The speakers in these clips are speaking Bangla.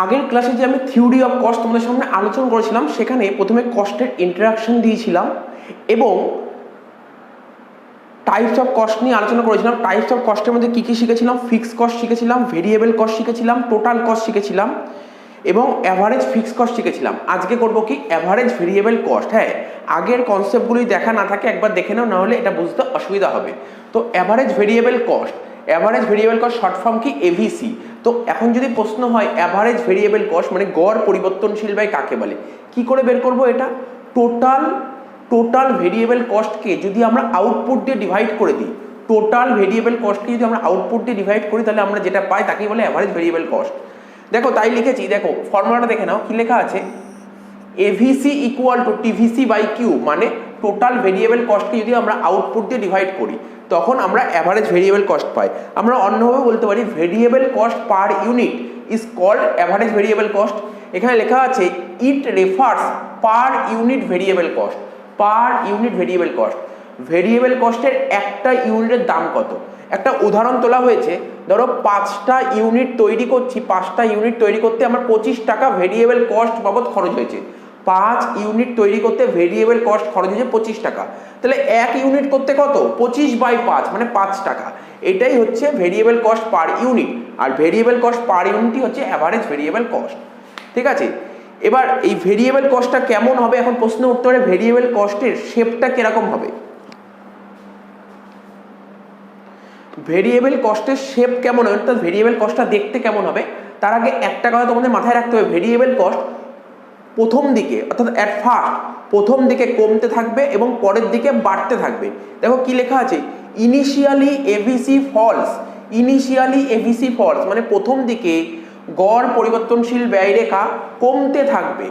আগের ক্লাসে যে আমি থিওরি অফ কস্ট তোমাদের সামনে আলোচনা করেছিলাম, সেখানে প্রথমে কস্টের ইন্ট্রোডাকশন দিয়েছিলাম এবং টাইপস অফ কস্ট নিয়ে আলোচনা করেছিলাম। টাইপস অফ কস্টের মধ্যে কী কী শিখেছিলাম? ফিক্সড কস্ট শিখেছিলাম, ভেরিয়েবল কস্ট শিখেছিলাম, টোটাল কস্ট শিখেছিলাম এবং অ্যাভারেজ ফিক্সড কস্ট শিখেছিলাম। আজকে করবো কি? Average variable cost. হ্যাঁ, আগের কনসেপ্টগুলি দেখা না থাকে একবার দেখে নাও, নাহলে এটা বুঝতে অসুবিধা হবে। তো average variable cost, average variable cost short form কি? এভিসি। তো এখন যদি প্রশ্ন হয় অ্যাভারেজ ভেরিয়েবল কস্ট মানে গড় পরিবর্তনশীল ব্যয় কাকে বলে, কি করে বের করব এটা? টোটাল ভেরিয়েবল কস্টকে যদি আমরা আউটপুট দিয়ে ডিভাইড করে দিই, টোটাল ভেরিয়েবল কস্টকে যদি আমরা আউটপুট দিয়ে ডিভাইড করি, তাহলে আমরা যেটা পাই তাকেই বলে অ্যাভারেজ ভেরিয়েবল কস্ট। দেখো তাই লিখেছি, দেখো ফর্মুলাটা দেখে নাও, কি লেখা আছে? AVC equal to TVC by Q, মানে টোটাল ভেরিয়েবল কস্টকে যদি আমরা আউটপুট দিয়ে ডিভাইড করি তখন আমরা অ্যাভারেজ ভেরিয়েবল কস্ট পাই। আমরা অন্যভাবে বলতে পারি variable cost per unit is called average variable cost. এখানে লেখা আছে it refers per unit variable cost, per unit variable cost. Variable কস্টের একটা ইউনিটের দাম কত? একটা উদাহরণ তোলা হয়েছে, ধরো 5টা ইউনিট তৈরি করছি, 5টা ইউনিট তৈরি করতে আমার 25 টাকা ভেরিয়েবল কস্ট বাবদ খরচ হয়েছে। 5 ইউনিট তৈরি করতে ভেরিয়েবল কস্ট খরচ হয়েছে 25 টাকা। তাহলে 1 ইউনিট করতে কত? 25/5 মানে 5 টাকা। এটাই হচ্ছে ভেরিয়েবল কস্ট পার ইউনিট, আর ভেরিয়েবল কস্ট পার ইউনিটই হচ্ছে অ্যাভারেজ ভেরিয়েবল কস্ট। ঠিক আছে, এবার এই ভেরিয়েবল কস্টটা কেমন হবে? এখন প্রশ্ন উত্তরে ভেরিয়েবল কস্টের শেপটা কিরকম হবে? ভেরিয়েবল কস্টের শেপ কেমন হবে, অর্থাৎ ভেরিয়েবল কস্টটা দেখতে কেমন হবে, তার আগে একটা কথা তোমাদের মাথায় রাখতে হবে। ভেরিয়েবল কস্ট প্রথম দিকে অর্থাৎ অ্যাট ফার্স্ট প্রথম দিকে কমতে থাকবে এবং পরের দিকে বাড়তে থাকবে। দেখো কি লেখা আছে? Initially AVC falls, initially AVC falls মানে প্রথম দিকে গড় পরিবর্তনশীল ব্যয়রেখা কমতে থাকবে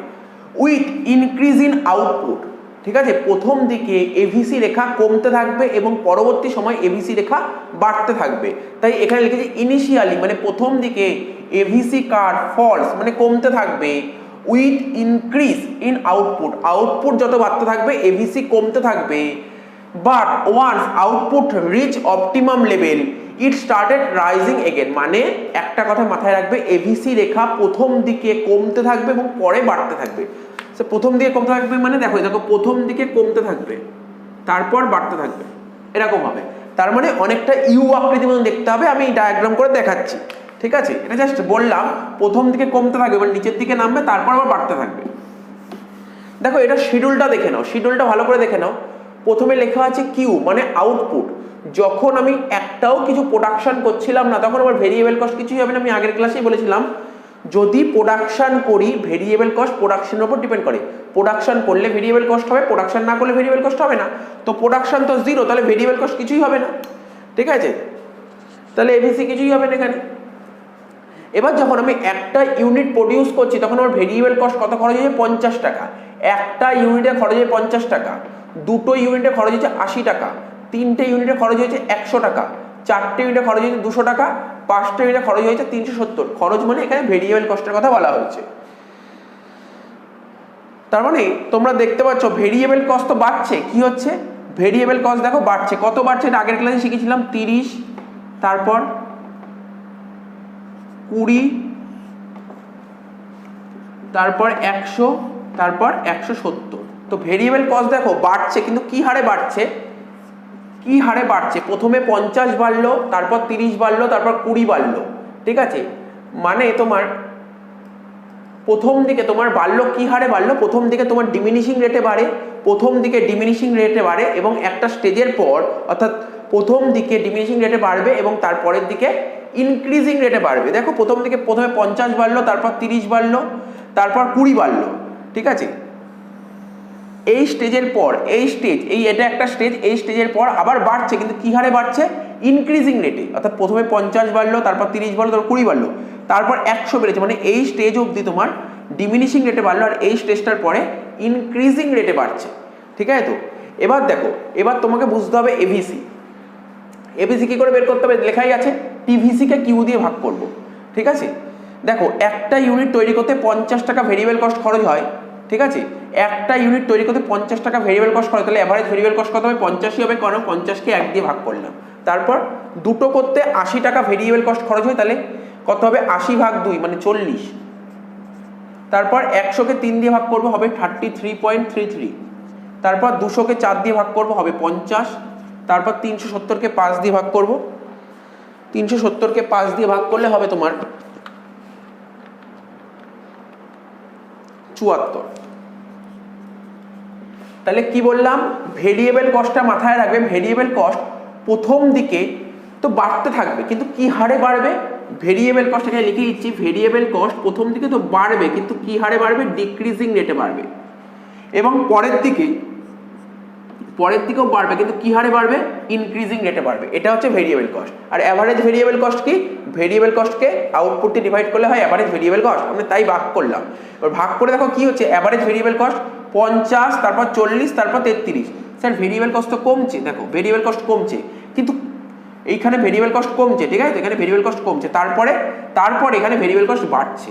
উইথ ইনক্রিজ ইন আউটপুট। ঠিক আছে, প্রথম দিকে এভিসি রেখা কমতে থাকবে এবং পরবর্তী সময় এভিসি রেখা বাড়তে থাকবে। তাই এখানে লিখেছি ইনিশিয়ালি মানে প্রথম দিকে এভিসি কার্ভ ফলস মানে কমতে থাকবে with increase in output, output যত বাড়তে থাকবে এভিসি কমতে থাকবে। But once output reach optimum level it started rising again, মানে একটা কথা মাথায় রাখবে, এভিসি রেখা প্রথম দিকে কমতে থাকবে এবং পরে বাড়তে থাকবে। সে প্রথম দিকে কমতে থাকবে মানে দেখো প্রথম দিকে কমতে থাকবে তারপর বাড়তে থাকবে, এরকম হবে। তার মানে অনেকটা ইউ আকৃতির মতো দেখতে হবে, আমি ডায়াগ্রাম করে দেখাচ্ছি। ঠিক আছে, এটা জাস্ট বললাম প্রথম দিকে কমতে থাকবে মানে নিচের দিকে নামবে তারপর আবার বাড়তে থাকবে। দেখো এটা শিডিউলটা দেখে নাও, শিডিউলটা ভালো করে দেখে নাও। প্রথমে লেখা আছে কিউ মানে আউটপুট, যখন আমি একটাও কিছু প্রোডাকশন করছিলাম না তখন আমার ভেরিয়েবল কস্ট কিছুই হবে না। আমি আগের ক্লাসেই বলেছিলাম যদি প্রোডাকশন করি ভেরিয়েবল কস্ট প্রোডাকশনের উপর ডিপেন্ড করে। প্রোডাকশন করলে ভেরিয়েবল কস্ট হবে, প্রোডাকশন না করলে ভেরিয়েবল কস্ট হবে না। তো প্রোডাকশন তো জিরো, তাহলে ভেরিয়েবল কস্ট কিছুই হবে না। ঠিক আছে, তাহলে এভিসি কিছুই হবে না এখানে। এবার যখন আমি একটা ইউনিট প্রডিউস করছি তখন আমার ভেরিয়েবল কস্ট কত খরচ হয়েছে? 50 টাকা। একটা ইউনিটে খরচ হয়েছে 50 টাকা, দুটো ইউনিটে খরচ হয়েছে 80 টাকা, তিনটে ইউনিটে খরচ হয়েছে 100 টাকা, চারটে ইউনিটে খরচ হয়েছে 200 টাকা, পাঁচটা ইউনিটে খরচ হয়েছে 370। খরচ মানে এখানে ভেরিয়েবল কস্টের কথা বলা হয়েছে। তার মানে তোমরা দেখতে পাচ্ছ ভেরিয়েবল কস্ট তো বাড়ছে। কি হচ্ছে? ভেরিয়েবল কস্ট দেখো বাড়ছে। কত বাড়ছে? এটা আগের ক্লাসে শিখেছিলাম 30, তারপর 20, তারপর 100, তারপর 170। তো ভেরিয়েবল কস্ট দেখো বাড়ছে, কিন্তু কি হারে বাড়ছে? কি হারে বাড়ছে? প্রথমে 50 বাড়লো, তারপর 30 বাড়লো, তারপর 20 বাড়লো। ঠিক আছে, মানে তোমার প্রথম দিকে তোমার বাড়লো, কি হারে বাড়লো? প্রথম দিকে তোমার ডিমিনিশিং রেটে বাড়ে, প্রথম দিকে ডিমিনিশিং রেটে বাড়ে এবং একটা স্টেজের পর অর্থাৎ প্রথম দিকে ডিমিনিশিং রেটে বাড়বে এবং তারপরের দিকে ইনক্রিজিং রেটে বাড়বে। দেখো প্রথমে 50 বাড়লো, তারপর 30 বাড়লো, তারপর 20 বাড়লো। ঠিক আছে, এই স্টেজের পর এটা একটা স্টেজ, এই স্টেজের পর আবার বাড়ছে, কিন্তু কি হারে বাড়ছে? ইনক্রিজিং রেটে। অর্থাৎ প্রথমে 50 বাড়লো, তারপর 30 বাড়লো, তারপর 20 বাড়লো, তারপর 100 বেড়েছে। মানে এই স্টেজ অবধি তোমার ডিমিনিশিং রেটে বাড়লো আর এই স্টেজটার পরে ইনক্রিজিং রেটে বাড়ছে। ঠিক আছে, তো এবার দেখো, এবার তোমাকে বুঝতে হবে এভিসি। এভিসি কি করে বের করতে হবে? লেখাই আছে টিভিসি কে কিউ দিয়ে ভাগ করব। ঠিক আছে, দেখো একটা ইউনিট তৈরি করতে 50 টাকা ভেরিয়েবল কস্ট খরচ হয়। ঠিক ঠিক আছে, একটা ইউনিট তৈরি করতে 50 টাকা ভেরিয়েবল কস্ট করে, তাহলে অ্যাভারেজ ভেরিয়েবল কস্ট কত হবে? 50ই হবে, কারণ 50কে 1 দিয়ে ভাগ করলাম। তারপর দুটো করতে 80 টাকা ভেরিয়েবল কস্ট খরচ হয়, তাহলে কত হবে? 80 ভাগ 2 মানে 40। তারপর 100কে 3 দিয়ে ভাগ করবো, হবে 33.33। তারপর 200কে 4 দিয়ে ভাগ করবো, হবে 50। তারপর 370কে 5 দিয়ে ভাগ করবো, 370কে 5 দিয়ে ভাগ করলে হবে তোমার 74। তাহলে কি বললাম? ভেরিয়েবল কস্টটা মাথায় রাখবে। ভেরিয়েবল কস্ট প্রথম দিকে তো বাড়তে থাকবে, কিন্তু কি হারে বাড়বে? ভেরিয়েবল কস্ট এখানে লিখে দিচ্ছি, ভেরিয়েবল কস্ট প্রথম দিকে তো বাড়বে, কিন্তু কি হারে বাড়বে? ডিক্রিজিং রেটে বাড়বে। এবং পরের দিকেও বাড়বে, কিন্তু কি হারে বাড়বে? ইনক্রিজিং রেটে বাড়বে। এটা হচ্ছে ভেরিয়েবল কস্ট। আর অ্যাভারেজ ভেরিয়েবল কস্ট কি? ভেরিয়েবল কস্টকে আউটপুট দিয়ে ডিভাইড করলে হয় অ্যাভারেজ ভেরিয়েবল কস্ট। আমরা তাই ভাগ করলাম। এবার ভাগ করে দেখো কি হচ্ছে? অ্যাভারেজ ভেরিয়েবল কস্ট 50, তারপর 40, তারপর 33। স্যার ভেরিয়েবল কস্ট তো কমছে, দেখো ভেরিয়েবল কস্ট কমছে, কিন্তু এইখানে ভেরিয়েবল কস্ট কমছে, ঠিক আছে, এখানে ভেরিয়েবল কস্ট কমছে, তারপর এখানে ভেরিয়েবল কস্ট বাড়ছে।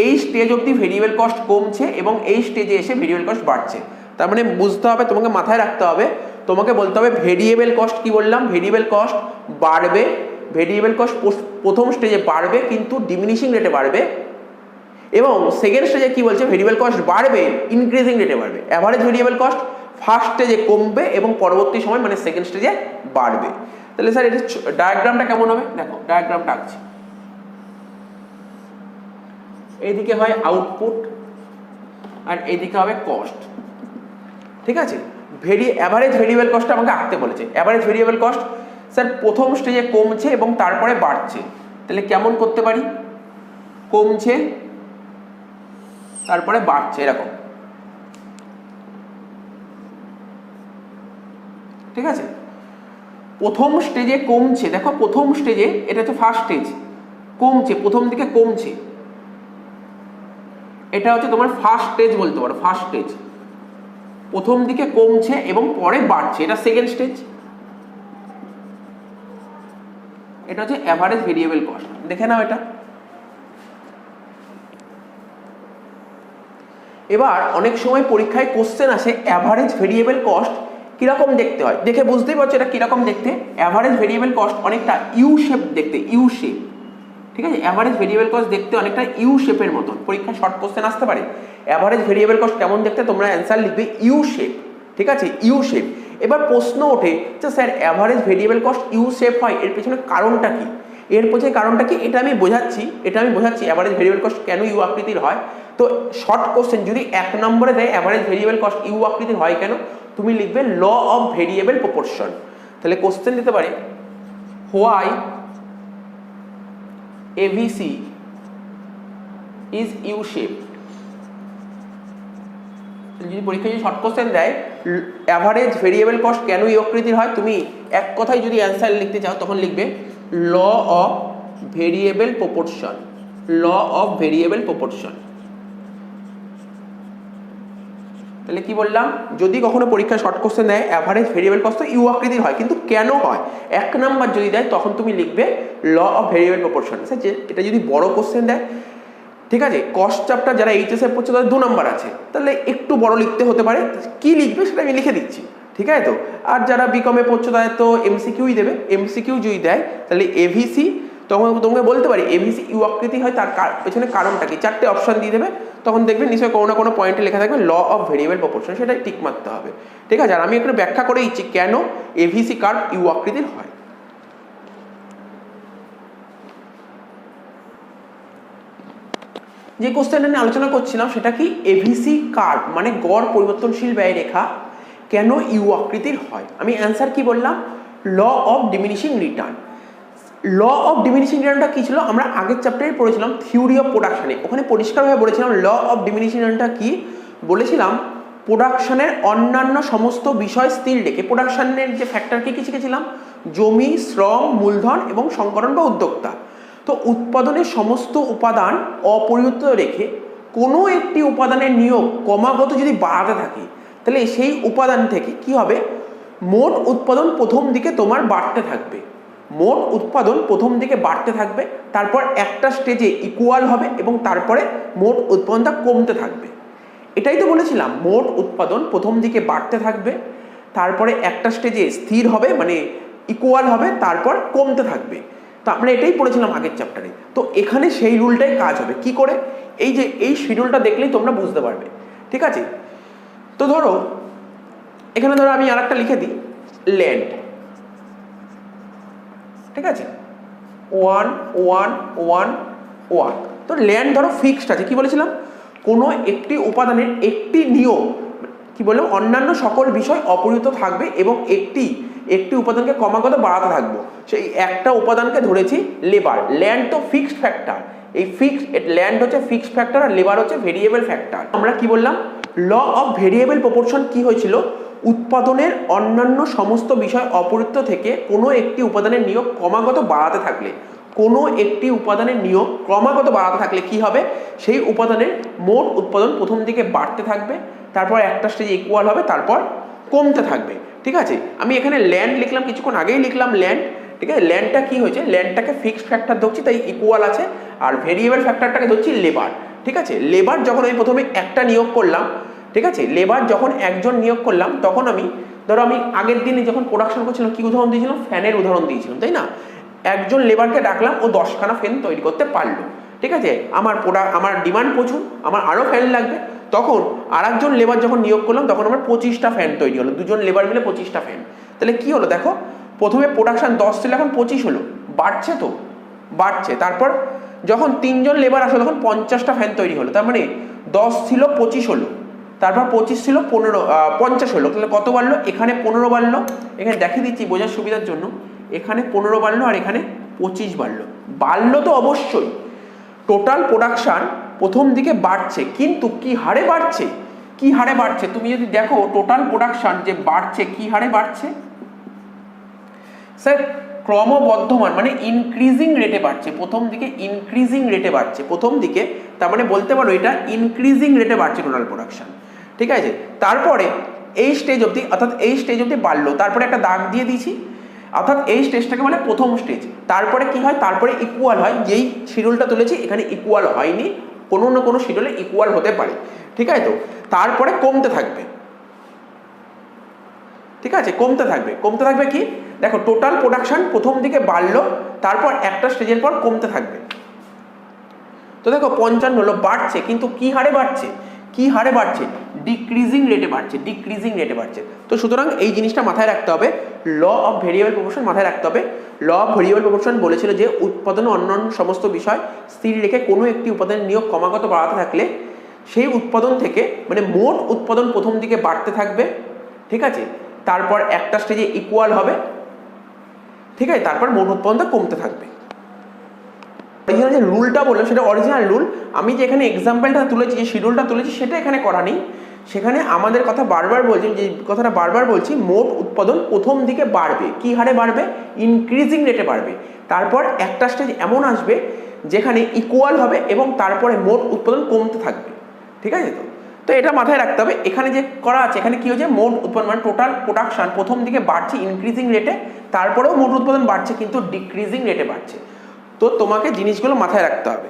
এই স্টেজ অবধি ভেরিয়েবল কস্ট কমছে এবং এই স্টেজে এসে ভেরিয়েবল কস্ট বাড়ছে। তার মানে বুঝতে হবে, তোমাকে মাথায় রাখতে হবে, তোমাকে বলতে হবে ভেরিয়েবল কস্ট কি বললাম? ভেরিয়েবল কস্ট বাড়বে, ভেরিয়েবল কস্ট প্রথম স্টেজে বাড়বে কিন্তু ডিমিনিশিং রেটে বাড়বে। এবং সেকেন্ড স্টেজে কি বলছে? ভেরিয়েবল কস্ট বাড়বে, ইনক্রিজিং রেটে বাড়বে। অ্যাভারেজ ভেরিয়েবল কস্ট ফার্স্ট স্টেজে কমবে এবং পরবর্তী সময় মানে সেকেন্ড স্টেজে বাড়বে। তাহলে স্যার এটা ডায়াগ্রামটা কেমন হবে? দেখো ডায়াগ্রামটা আঁকছি। এইদিকে হয় আউটপুট আর এইদিকে হবে কস্ট, ঠিক আছে। অ্যাভারেজ ভেরিয়েবল কস্টটা আমাকে আঁকতে বলেছে। অ্যাভারেজ ভেরিয়েবল কস্ট স্যার প্রথম স্টেজে কমছে এবং তারপরে বাড়ছে, তাহলে কেমন করতে পারি? কমছে তারপরে বাড়ছে, এরকম, ঠিক আছে। প্রথম স্টেজে কমছে, দেখো প্রথম স্টেজে, এটা হচ্ছে ফার্স্ট স্টেজ, কমছে, প্রথম দিকে কমছে, এটা হচ্ছে তোমার ফার্স্ট স্টেজ বলতে পারো। ফার্স্ট স্টেজ প্রথম দিকে কমছে এবং পরে বাড়ছে, এটা সেকেন্ড স্টেজ। এটা হচ্ছে অ্যাভারেজ ভেরিয়েবল কস্ট। দেখে নাও এটা। এবার অনেক সময় পরীক্ষায় কোশ্চেন আসে অ্যাভারেজ ভেরিয়েবল কস্ট কিরকম দেখতে হয়। দেখে বুঝতেই পারছো এটা কিরকম দেখতে। অ্যাভারেজ ভেরিয়েবল কস্ট অনেকটা ইউ শেপ দেখতে, ইউ শেপ, ঠিক আছে। অ্যাভারেজ ভেরিয়েবল কস্ট দেখতে অনেকটা ইউ শেপের মতন। পরীক্ষায় শর্ট কোশ্চেন আসতে পারে অ্যাভারেজ ভেরিয়েবল কস্ট কেমন দেখতে, তোমরা অ্যান্সার লিখবে ইউ শেপ, ঠিক আছে, ইউ শেপ। এবার প্রশ্ন ওঠে যে sir average variable cost you shape হয়, এর পেছনে কারণটা কি? এর পেছনে কারণটা কি এটা আমি বোঝাচ্ছি, অ্যাভারেজ ভেরিয়েবল কস্ট কেন ইউ আকৃতির হয়। তো শর্ট কোশ্চেন যদি 1 নম্বরে দেয় অ্যাভারেজ ভেরিয়েবল কস্ট ইউ আকৃতির হয় কেন, তুমি লিখবে ল অফ ভেরিয়েবল প্রপোর্শন। তাহলে কোশ্চেন দিতে পারে why AVC is U shape। যদি পরীক্ষায় শর্ট কোশ্চেন দেয় অ্যাভারেজ ভেরিয়েবল কস্ট কেন এই আকৃতির হয়, তুমি এক কথায় যদি অ্যান্সার লিখতে চাও তখন লিখবে law of variable proportion, law of variable proportion. তাহলে কি বললাম? যদি কখনো পরীক্ষায় শর্ট কোশ্চেন দেয় অ্যাভারেজ ভেরিয়েবল কস্ট তো ইউ আকৃতির হয়, কিন্তু কেন হয় 1 নাম্বার যদি দেয় তখন তুমি লিখবে ল অফ ভেরিয়েবল প্রপোর্শন। যে এটা যদি বড় কোশ্চেন দেয়, ঠিক আছে, কস্ট চ্যাপ্টার যারা এইচএসএ পড়ছে তাদের 2 নাম্বার আছে, তাহলে একটু বড় লিখতে হতে পারে, কি লিখবে সেটা আমি লিখে দিচ্ছি, ঠিক আছে তো। আর যারা বিকমে পড়ছো তাদের তো এমসিকিউই দেবে। এমসিকিউ যদি দেয় তাহলে এভিসি, তখন তোমাকে বলতে পারি এভিসি ইউ আকৃতি হয়, তার পেছনে কারণটা কি, 4টে অপশন দিয়ে দেবে, তখন দেখবে নিশ্চয়ই কোনো না কোনো পয়েন্টে লেখা থাকবে ল অফ ভেরিয়েবল প্রপোর্শন, সেটাই টিক মারতে হবে, ঠিক আছে। আর আমি একটু ব্যাখ্যা করে দিচ্ছি কেন এভিসি কার্ভ ইউ আকৃতির হয়। যে কোশ্চেনটা নিয়ে আলোচনা করছিলাম সেটা কি, এভিসি কার্ভ মানে গড় পরিবর্তনশীল ব্যয় রেখা কেন ইউ আকৃতির হয়। আমি অ্যান্সার কি বললাম, law of diminishing return. Law of diminishing রিটার্নটা কি ছিল, আমরা আগের চ্যাপ্টারে পড়েছিলাম থিওরি অফ প্রোডাকশনে, ওখানে পরিষ্কারভাবে বলেছিলাম ল অফ ডিমিনিশিং রিটার্নটা কি। বলেছিলাম প্রোডাকশনের অন্যান্য সমস্ত বিষয় স্থির রেখে, প্রোডাকশনের যে ফ্যাক্টর কি কি শিখেছিলাম, জমি, শ্রম, মূলধন এবং সংকরণ বা উদ্যোক্তা। তো উৎপাদনের সমস্ত উপাদান অপরিবর্তিত রেখে কোনো একটি উপাদানের নিয়োগ ক্রমাগত যদি বাড়াতে থাকে, তাহলে সেই উপাদান থেকে কি হবে, মোট উৎপাদন প্রথম দিকে তোমার বাড়তে থাকবে, মোট উৎপাদন প্রথম দিকে বাড়তে থাকবে, তারপর একটা স্টেজে ইকুয়াল হবে এবং তারপরে মোট উৎপাদনটা কমতে থাকবে। এটাই তো বলেছিলাম, মোট উৎপাদন প্রথম দিকে বাড়তে থাকবে, তারপরে একটা স্টেজে স্থির হবে মানে ইকুয়াল হবে, তারপর কমতে থাকবে। তো আমরা এটাই পড়েছিলাম আগের চ্যাপ্টারে। তো এখানে সেই রুলটাই কাজ হবে। কি করে? এই যে এই শিডিউলটা দেখলেই তোমরা বুঝতে পারবে, ঠিক আছে? তো ধরো এখানে ধরো আমি আরেকটা লিখে দিই, ল্যান্ড, ঠিক আছে, 1 1 1 1। তো ল্যান্ড ধরো ফিক্সড আছে। কি বলেছিলাম? কোনো একটি উপাদানের একটি নিয়ম, কি বললাম, অন্যান্য সকল বিষয় অপরিহিত থাকবে এবং একটি উপাদানকে ক্রমাগত বাড়াতে থাকবো। সেই একটা উপাদানকে ধরেছি লেবার। ল্যান্ড তো ফিক্সড ফ্যাক্টর, এই ল্যান্ড হচ্ছে ফিক্সড ফ্যাক্টর আর লেবার হচ্ছে ভেরিয়েবল ফ্যাক্টর। আমরা কি বললাম? ল অফ ভেরিয়েবল প্রপোর্শন কি হয়েছিল? উৎপাদনের অন্যান্য সমস্ত বিষয় অপরিহিত থেকে কোনো একটি উপাদানের নিয়োগ ক্রমাগত বাড়াতে থাকলে, কোনো একটি উপাদানের নিয়োগ ক্রমাগত বাড়াতে থাকলে কি হবে? সেই উপাদানের মোট উৎপাদন প্রথম দিকে বাড়তে থাকবে, তারপর একটা স্টেজে ইকুয়াল হবে, তারপর কমতে থাকবে, ঠিক আছে? আমি এখানে ল্যান্ড লিখলাম, কিছুক্ষণ আগেই লিখলাম ল্যান্ড, ঠিক আছে? ল্যান্ডটা কি হয়েছে? ল্যান্ডটাকে ফিক্সড ফ্যাক্টর ধরছি, তাই ইকুয়াল আছে, আর ভেরিয়েবল ফ্যাক্টরটাকে ধরছি লেবার, ঠিক আছে? লেবার যখন আমি প্রথমে একটা নিয়োগ করলাম, ঠিক আছে, লেবার যখন একজন নিয়োগ করলাম, তখন আমি ধরো আমি আগের দিনে যখন প্রোডাকশন করছিলাম কি উদাহরণ দিয়েছিলাম? ফ্যানের উদাহরণ দিয়েছিলাম, তাই না? একজন লেবারকে ডাকলাম, ও 10খানা ফ্যান তৈরি করতে পারলো, ঠিক আছে? আমার ডিমান্ড প্রচুর, আমার আরও ফ্যান লাগবে, তখন আর একজন লেবার যখন নিয়োগ করলাম তখন আমার 25টা ফ্যান তৈরি হলো, দুজন লেবার মিলে 25টা ফ্যান। তাহলে কি হলো দেখো, প্রথমে প্রোডাকশন 10 ছিল, এখন 25 হলো, বাড়ছে তো, বাড়ছে। তারপর যখন 3জন লেবার আসলো তখন 50টা ফ্যান তৈরি হলো, তার মানে 10 ছিল 25 হলো, তারপর 25 ছিল 50 হলো। তাহলে কত বাড়লো? এখানে 15 বাড়লো, এখানে দেখিয়ে দিচ্ছি বোঝার সুবিধার জন্য, এখানে 15 বাড়লো আর এখানে 25 বাড়লো। বাড়লো তো অবশ্যই, টোটাল প্রোডাকশন প্রথম দিকে বাড়ছে, কিন্তু কি হারে বাড়ছে? কি হারে বাড়ছে তুমি যদি দেখো, টোটাল প্রোডাকশন যে বাড়ছে, কি হারে বাড়ছে স্যার? ক্রমবর্ধমান মানে ইনক্রিজিং রেটে বাড়ছে, প্রথম দিকে ইনক্রিজিং রেটে বাড়ছে প্রথম দিকে, তার মানে বলতে পারো এটা ইনক্রিজিং রেটে বাড়ছে টোটাল প্রোডাকশন, ঠিক আছে? তারপরে এই স্টেজ অবধি, অর্থাৎ এই স্টেজ অবধি বাড়লো, তারপরে একটা দাগ দিয়ে দিয়েছি, অর্থাৎ এই স্টেজটাকে মানে প্রথম স্টেজ। তারপরে কি হয়? তারপরে ইকুয়াল হয়, যেই শিডিউলটা তুলেছি এখানে ইকুয়াল হয়নি, কোনো না কোনো শিডিউলে ইকুয়াল হতে পারে, ঠিক আছে? তো তারপরে কমতে থাকবে, ঠিক আছে? কমতে থাকবে, কমতে থাকবে কি? দেখো টোটাল প্রোডাকশন প্রথম দিকে বাড়লো, তারপর একটা স্টেজের পর কমতে থাকবে। তো দেখো 55 হলো, বাড়ছে, কিন্তু কি হারে বাড়ছে? কি হারে বাড়ছে? ডিক্রিজিং রেটে বাড়ছে, ডিক্রিজিং রেটে বাড়ছে। তো সুতরাং এই জিনিসটা মাথায় রাখতে হবে, ল অফ ভেরিয়েবল প্রপোর্শন মাথায় রাখতে হবে। ল অফ ভেরিয়েবল প্রপোর্শন বলেছিল যে উৎপাদন অন্যান্য সমস্ত বিষয় স্থির রেখে কোনো একটি উপাদানের নিয়োগ ক্রমাগত বাড়াতে থাকলে সেই উৎপাদন থেকে মানে মোট উৎপাদন প্রথম দিকে বাড়তে থাকবে, ঠিক আছে? তারপর একটা স্টেজে ইকুয়াল হবে, ঠিক আছে? তারপর মোট উৎপাদনটা কমতে থাকবে। অরিজিনাল যে রুলটা বললাম সেটা অরিজিনাল রুল, আমি যে এখানে এক্সাম্পলটা তুলেছি, যে শিডিউলটা তুলেছি, সেটা এখানে করা নেই। সেখানে আমাদের কথা বারবার বলছি, যে কথাটা বারবার বলছি, মোট উৎপাদন প্রথম দিকে বাড়বে, কি হারে বাড়বে? ইনক্রিজিং রেটে বাড়বে। তারপর একটা স্টেজ এমন আসবে যেখানে ইকুয়াল হবে এবং তারপরে মোট উৎপাদন কমতে থাকবে, ঠিক আছে? তো এটা মাথায় রাখতে হবে। এখানে যে করা আছে, এখানে কি হচ্ছে? মোট উৎপাদন মানে টোটাল প্রোডাকশন প্রথম দিকে বাড়ছে ইনক্রিজিং রেটে, তারপরেও মোট উৎপাদন বাড়ছে কিন্তু ডিক্রিজিং রেটে বাড়ছে। তো তোমাকে জিনিসগুলো মাথায় রাখতে হবে।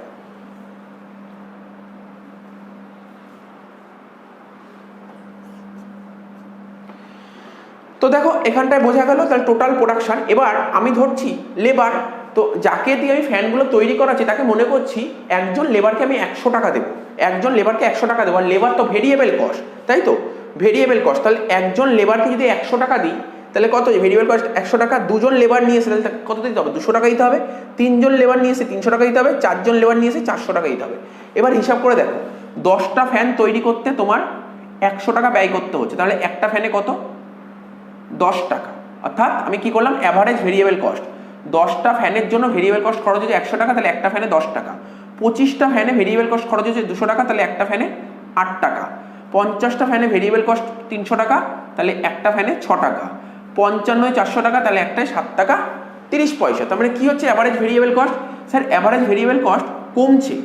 তো দেখো এখানটায় বোঝা গেল তাহলে টোটাল প্রোডাকশন। এবার আমি ধরছি লেবার, তো যাকে দিয়ে আমি ফ্যানগুলো তৈরি করাচ্ছি তাকে মনে করছি একজন লেবারকে আমি 100 টাকা দেবো, একজন লেবারকে 100 টাকা দেবো। আর লেবার তো ভেরিয়েবল কস্ট, তাই তো? ভেরিয়েবল কস্ট, তাহলে একজন লেবারকে যদি 100 টাকা দিই তাহলে কত? ভেরিয়েবল কস্ট 100 টাকা। দুজন লেবার নিয়ে এসে তাহলে কত দিতে হবে? 200 টাকা দিতে হবে। তিনজন লেবার নিয়ে এসে 300 টাকা দিতে হবে। চারজন লেবার নিয়ে এসে 400 টাকা দিতে হবে। এবার হিসাব করে দেখো, 10টা ফ্যান তৈরি করতে তোমার 100 টাকা ব্যয় করতে হচ্ছে, তাহলে একটা ফ্যানে কত? 10 টাকা। অর্থাৎ আমি কি করলাম? অ্যাভারেজ ভেরিয়েবল কস্ট, 10টা ফ্যানের জন্য ভেরিয়েবল কস্ট খরচ হচ্ছে 100 টাকা, তাহলে একটা ফ্যানে 10 টাকা। 25টা ফ্যানে ভেরিয়েবল কস্ট খরচ হচ্ছে 200 টাকা, তাহলে একটা ফ্যানে 8 টাকা। 50টা ফ্যানে ভেরিয়েবল কস্ট 300 টাকা, তাহলে একটা ফ্যানে 6 টাকা। 55 400 টাকা, তাহলে একটায় 7 টাকা 30 পয়সা। তার মানে কি হচ্ছে average variable cost? Sir average variable cost কমছে,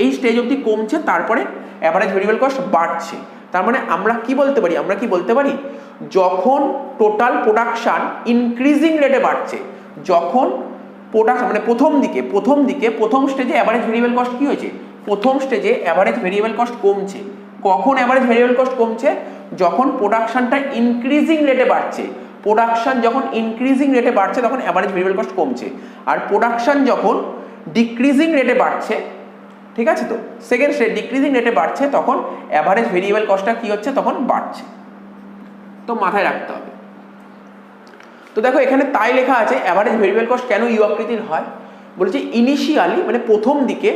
এই স্টেজ অবধি কমছে, তারপরে অ্যাভারেজ ভেরিয়েবল কস্ট বাড়ছে। তার মানে আমরা কি বলতে পারি? আমরা কি বলতে পারি? যখন টোটাল প্রোডাকশন ইনক্রিজিং রেটে বাড়ছে, যখন প্রোডাকশন মানে প্রথম স্টেজে অ্যাভারেজ ভেরিয়েবল কস্ট কি হয়েছে? প্রথম স্টেজে অ্যাভারেজ ভেরিয়েবল কস্ট কমছে, কখন অ্যাভারেজ ভেরিয়েবল কস্ট কমছে? যখন প্রোডাকশনটা ইনক্রিজিং রেটে বাড়ছে। প্রোডাকশন যখন ইনক্রিজিং রেটে বাড়ছে তখন অ্যাভারেজ ভেরিয়েবল কস্ট কমছে। আর প্রোডাকশন যখন ডিক্রিজিং রেটে বাড়ছে, ঠিক আছে, তো সেকেন্ড স্টেজ ডিক্রিজিং রেটে বাড়ছে তখন অ্যাভারেজ ভেরিয়েবল কস্টটা কি হচ্ছে? তখন বাড়ছে। তো মাথায় রাখতে হবে। তো দেখো এখানে তাই লেখা আছে অ্যাভারেজ ভেরিয়েবল কস্ট কেন ইউ আকৃতির হয়, বলছে ইনিশিয়ালি মানে প্রথম দিকে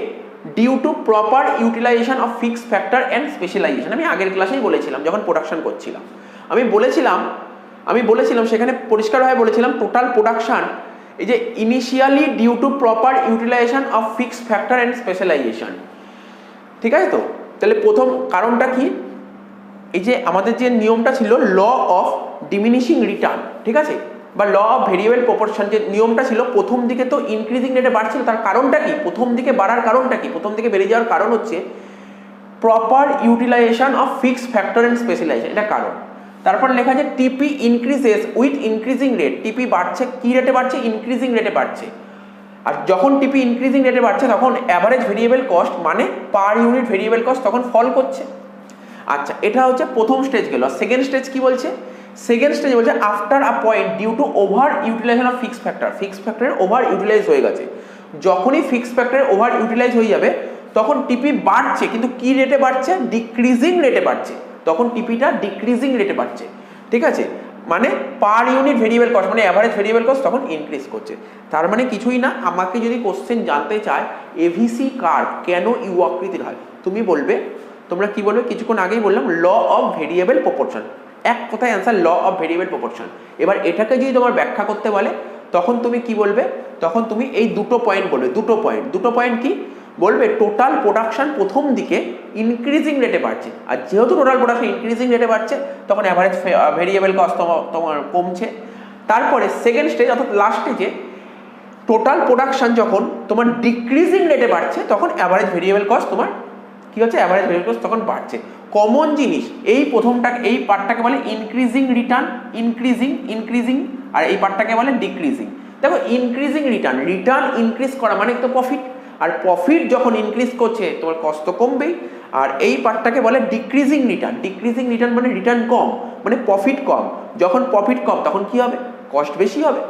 due to proper utilisation of fixed factor and specialisation. আমি আগের ক্লাসেই বলেছিলাম যখন প্রোডাকশন করছিলাম, আমি বলেছিলাম সেখানে পরিষ্কারভাবে বলেছিলাম টোটাল প্রোডাকশন এই যে initially due to proper utilisation of fixed factor and specialisation, ঠিক আছে। তো তাহলে প্রথম কারণটা কি? এই যে আমাদের যে নিয়মটা ছিল ল অফ ডিমিনিশিং রিটার্ন, ঠিক আছে, বা ল অফ ভেরিয়েবল প্রপোর্শন, যে নিয়মটা ছিল প্রথম দিকে তো ইনক্রিজিং রেটে বাড়ছিল, তার কারণটা কি? প্রথম দিকে বাড়ার কারণটা কি? প্রথম দিকে বেড়ে যাওয়ার কারণ হচ্ছে proper utilisation of fixed factor and specialisation, এটা কারণ। তারপর লেখা আছে টিপি ইনক্রিজেস উইথ ইনক্রিজিং রেট। টিপি বাড়ছে, কি রেটে বাড়ছে? ইনক্রিজিং রেটে বাড়ছে। আর যখন টিপি ইনক্রিজিং রেটে বাড়ছে তখন অ্যাভারেজ ভেরিয়েবল কস্ট মানে পার ইউনিট ভেরিয়েবল কস্ট তখন ফল করছে। আচ্ছা, এটা হচ্ছে প্রথম স্টেজ গেল। সেকেন্ড স্টেজ কি বলছে? সেকেন্ড স্টেজ বলছে after a point due to over utilisation of fixed factor. Fixed ফ্যাক্টরের ওভার ইউটিলাইজ হয়ে গেছে। যখনই ফিক্সড ফ্যাক্টরের ওভার ইউটিলাইজ হয়ে যাবে তখন টিপি বাড়ছে, কিন্তু কি রেটে বাড়ছে? ডিক্রিজিং রেটে বাড়ছে। তখন টিপিটা ডিক্রিজিং রেটে বাড়ছে, ঠিক আছে, মানে পার ইউনিট ভেরিয়েবল কস্ট মানে অ্যাভারেজ ভেরিয়েবল কস্ট তখন ইনক্রিজ করছে। তার মানে কিছুই না, আমাকে যদি কোশ্চেন জানতে চায় এভিসি কার্ভ কেন ইউ আকৃতির হয়, তুমি বলবে, তোমরা কি বলবে? কিছুক্ষণ আগেই বললাম ল অফ ভেরিয়েবল প্রপোর্শন। এক কথায় answer law of variable proportion. এবার এটাকে যদি তোমার ব্যাখ্যা করতে বলে তখন তুমি কি বলবে? তখন তুমি এই দুটো পয়েন্ট বলবে। দুটো পয়েন্ট কি বলবে? টোটাল প্রোডাকশন প্রথম দিকে ইনক্রিজিং রেটে বাড়ছে, আর যেহেতু টোটাল প্রোডাকশন ইনক্রিজিং রেটে বাড়ছে তখন অ্যাভারেজ ভেরিয়েবল কস্ট তোমার কমছে। তারপরে সেকেন্ড স্টেজ অর্থাৎ লাস্ট স্টেজে টোটাল প্রোডাকশন যখন তোমার ডিক্রিজিং রেটে বাড়ছে তখন অ্যাভারেজ ভেরিয়েবল কস্ট তোমার কি হচ্ছে? অ্যাভারেজ ভেরিয়েবল কস্ট তখন বাড়ছে। কমন জিনিস এই প্রথমটাকে, এই পার্টটাকে বলে ইনক্রিজিং রিটার্ন, ইনক্রিজিং, আর এই পার্টটাকে বলে ডিক্রিজিং। দেখো ইনক্রিজিং রিটার্ন ইনক্রিজ করা মানে তো প্রফিট, আর প্রফিট যখন ইনক্রিজ করছে তোমার কস্ট তো কমবেই। আর এই পার্টটাকে বলে ডিক্রিজিং রিটার্ন মানে রিটার্ন কম মানে প্রফিট কম। যখন প্রফিট কম তখন কি হবে? কস্ট বেশি হবে।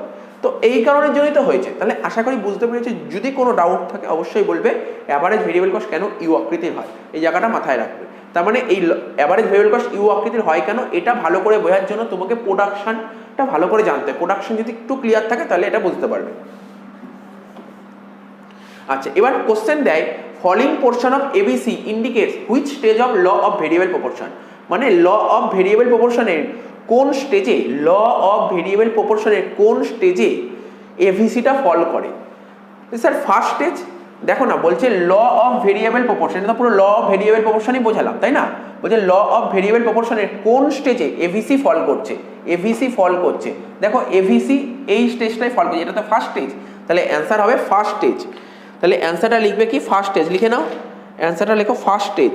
তো এই কারণের জন্যই তো হয়েছে। তাহলে আশা করি বুঝতে পেরেছি। যদি কোনো ডাউট থাকে অবশ্যই বলবে অ্যাভারেজ ভেরিয়েবল কস্ট কেন ইউ আকৃতির হয়, এই জায়গাটা মাথায় রাখবে। তার মানে এই অ্যাভারেজ ভেরিয়েবল কস্ট ইউ আকৃতির হয় কেন, এটা ভালো করে বোঝার জন্য তোমাকে প্রোডাকশনটা ভালো করে জানতে হবে। প্রোডাকশন যদি একটু ক্লিয়ার থাকে তাহলে এটা বুঝতে পারবে। আচ্ছা, এবার কোশ্চেন দেয় falling portion of AVC indicates which stage of law of variable proportion. মানে ল অফ ভেরিয়েবল প্রপোর্শনের কোন স্টেজে, ল অফ ভেরিয়েবল প্রপোর্শনের কোন স্টেজে এভিসিটা ফল করে? Sir first stage. দেখো না, বলছে ল অফ ভেরিয়েবল প্রপোর্শন, এটা পুরো ল অফ ভেরিয়েবল প্রপোর্শনই বোঝালাম, তাই না? বলছে ল অফ ভেরিয়েবল প্রপোর্শনের কোন স্টেজে এভিসি ফল করছে, এভিসি ফল করছে। দেখো এভিসি এই স্টেজটাই ফল করছে, এটা তো ফার্স্ট স্টেজ, তাহলে অ্যান্সার হবে ফার্স্ট স্টেজ। তাহলে অ্যান্সারটা লিখবে কি? First stage. লিখে নাও, অ্যান্সারটা লেখো ফার্স্ট স্টেজ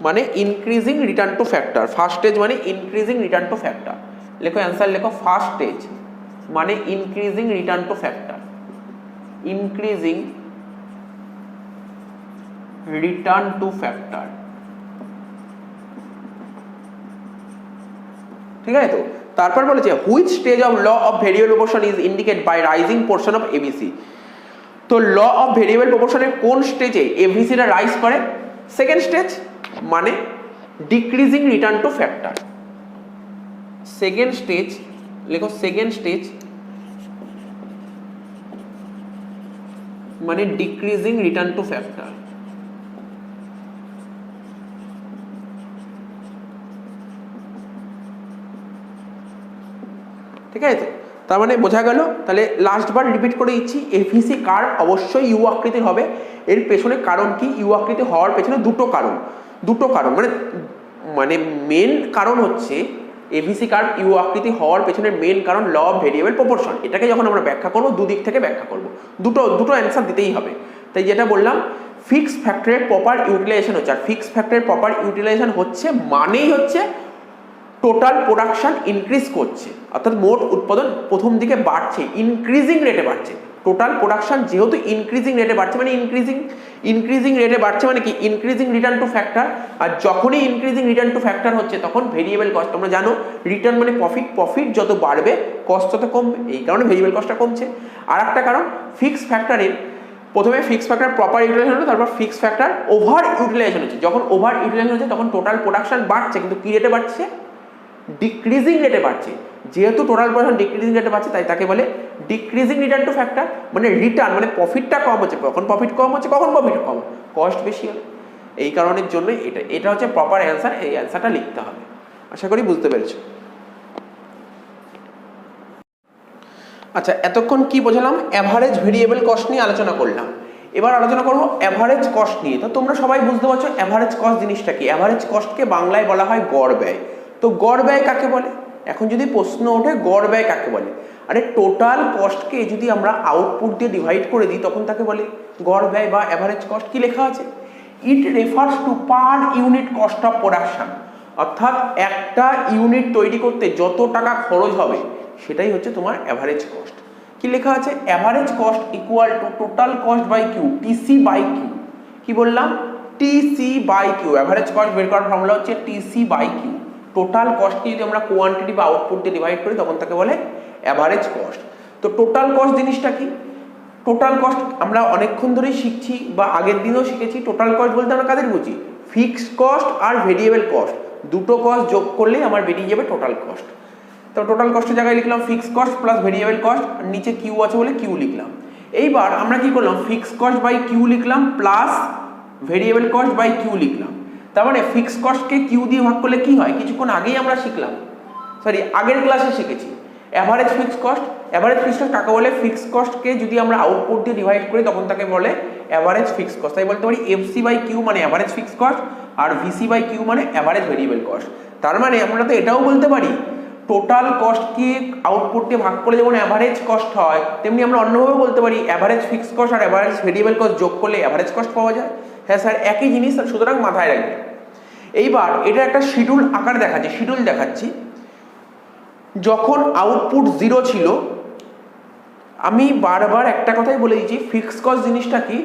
মানে increasing return to factor. First stage মানে ইনক্রিজিং রিটার্ন টু ফ্যাক্টর। লেখো অ্যান্সার, লেখো ফার্স্ট স্টেজ মানে increasing return to factor, increasing return to factor, ঠিক আছে তো? তারপর বলেছে which stage of law of variable proportion is indicate by rising portion of AVC. তো ল অফ ভেরিয়েবল প্রপোর্শনের কোন স্টেজে এবিসিটা রাইজ করে? সেকেন্ড স্টেজ মানে decreasing return to factor. Second stage, লেখো সেকেন্ড স্টেজ মানে ডিক্রিজিং রিটার্ন টু ফ্যাক্টর। ঠিক আছে তো? তার মানে বোঝা গেল। তাহলে লাস্টবার রিপিট করে দিচ্ছি, এভিসি কার্ভ অবশ্যই ইউ আকৃতির হবে। এর পেছনে কারণ কি? ইউ আকৃতি হওয়ার পেছনে দুটো কারণ মানে মেন কারণ হচ্ছে এভিসি কার্ভ ইউ আকৃতি হওয়ার পেছনে মেন কারণ ল অফ ভেরিয়েবল প্রপোর্শন। এটাকে যখন আমরা ব্যাখ্যা করবো দুদিক থেকে ব্যাখ্যা করবো, দুটো অ্যান্সার দিতেই হবে। তাই যেটা বললাম ফিক্সড ফ্যাক্টরের প্রপার ইউটিলাইজেশন হচ্ছে, আর ফিক্সড ফ্যাক্টরের প্রপার ইউটিলাইজেশন হচ্ছে মানেই হচ্ছে টোটাল প্রোডাকশন ইনক্রিজ করছে, অর্থাৎ মোট উৎপাদন প্রথম দিকে বাড়ছে, ইনক্রিজিং রেটে বাড়ছে। টোটাল প্রোডাকশন যেহেতু ইনক্রিজিং রেটে বাড়ছে, মানে ইনক্রিজিং রেটে বাড়ছে মানে কি ইনক্রিজিং রিটার্ন টু ফ্যাক্টর, আর যখনই ইনক্রিজিং রিটার্ন টু ফ্যাক্টর হচ্ছে তখন ভেরিয়েবল কস্ট, তোমরা জানো রিটার্ন মানে প্রফিট যত বাড়বে কস্ট তত কমবে, এই কারণে ভেরিয়েবল কস্টটা কমছে। আর একটা কারণ ফিক্সড ফ্যাক্টরের প্রথমে ফিক্সড ফ্যাক্টর প্রপার ইউটিলাইজেশন হলো, তারপর ফিক্সড ফ্যাক্টর ওভার ইউটিলাইজেশন হচ্ছে। যখন ওভার ইউটিলাইজেশন হচ্ছে তখন টোটাল প্রোডাকশন বাড়ছে, কিন্তু কি রেটে বাড়ছে? ডিক্রিজিং রেটে বাড়ছে। যেহেতু টোটাল প্রোডাকশন ডিক্রিজিং রেটে বাড়ছে তাই তাকে বলে ডিক্রিজিং রিটার্ন টু ফ্যাক্টর, মানে রিটার্ন মানে প্রফিটটা কম হচ্ছে, কখন প্রফিট কম হচ্ছে, কখন প্রফিট কম, কস্ট বেশি হলে। এই কারণের জন্য এটা হচ্ছে প্রপার অ্যান্সার, এই অ্যান্সারটা লিখতে হবে। আশা করি বুঝতে পেরেছো। আচ্ছা, এতক্ষণ কি বোঝালাম? অ্যাভারেজ ভেরিয়েবল কস্ট নিয়ে আলোচনা করলাম। এবার আলোচনা করবো অ্যাভারেজ কস্ট নিয়ে। তো তোমরা সবাই বুঝতে পারছো অ্যাভারেজ কস্ট জিনিসটা কি। অ্যাভারেজ কস্টকে বাংলায় বলা হয় গড় ব্যয়। তো গড় ব্যয় কাকে বলে? এখন যদি প্রশ্ন ওঠে গড় ব্যয় কাকে বলে, আরে টোটাল কস্টকে যদি আমরা আউটপুট দিয়ে ডিভাইড করে দিই তখন তাকে বলে গড় ব্যয় বা অ্যাভারেজ কস্ট। কি লেখা আছে? It refers to per unit cost of production, অর্থাৎ একটা ইউনিট তৈরি করতে যত টাকা খরচ হবে সেটাই হচ্ছে তোমার অ্যাভারেজ কস্ট। কি লেখা আছে? Average cost equal to total cost by Q, TC by Q. কি বললাম? TC by Q. Average cost বের করার ফর্মুলা হচ্ছে টিসি বাই কিউ। টোটাল কস্টকে যদি আমরা কোয়ান্টিটি বা আউটপুট দিয়ে ডিভাইড করি তখন তাকে বলে অ্যাভারেজ কস্ট। তো টোটাল কস্ট জিনিসটা কি? টোটাল কস্ট আমরা অনেকক্ষণ ধরেই শিখছি বা আগের দিনেও শিখেছি। টোটাল কস্ট বলতে আমরা কাদের বুঝি? ফিক্সড কস্ট আর ভেরিয়েবল কস্ট, দুটো কস্ট যোগ করলেই আমার বেরিয়ে যাবে টোটাল কস্ট। তো টোটাল কস্টের জায়গায় লিখলাম fixed cost plus variable cost, নিচে কিউ আছে বলে কিউ লিখলাম। এইবার আমরা কি করলাম? ফিক্সড কস্ট বাই কিউ লিখলাম plus variable cost by Q লিখলাম। তার মানে ফিক্সড কস্টকে কিউ দিয়ে ভাগ করলে কি হয়? কিছুক্ষণ আগেই আমরা শিখলাম, আগের ক্লাসে শিখেছি average fixed cost. Average fixed cost কাকে বলে? ফিক্সড কস্টকে যদি আমরা আউটপুট দিয়ে ডিভাইড করি তখন তাকে বলে অ্যাভারেজ ফিক্সড কস্ট। তাই বলতে পারি এফসি বাই কিউ মানে অ্যাভারেজ ফিক্সড কস্ট, আর ভিসি বাই কিউ মানে অ্যাভারেজ ভেরিয়েবল কস্ট। তার মানে আমরা তো এটাও বলতে পারি টোটাল কস্টকে আউটপুট দিয়ে ভাগ করলে যেমন অ্যাভারেজ কস্ট হয়, তেমনি আমরা অন্যভাবে বলতে পারি অ্যাভারেজ ফিক্সড কস্ট আর অ্যাভারেজ ভেরিয়েবল কস্ট যোগ করলে অ্যাভারেজ কস্ট পাওয়া যায়। হ্যাঁ স্যার, একই জিনিস, সুতরাং মাথায় রাখবে। এইবার এটা একটা শিডিউল আকার দেখাচ্ছি, শিডিউল দেখাচ্ছি। যখন আউটপুট 0 ছিল, আমি বারবার একটা কথাই বলে দিচ্ছি, ফিক্সড কস্ট জিনিসটা কি,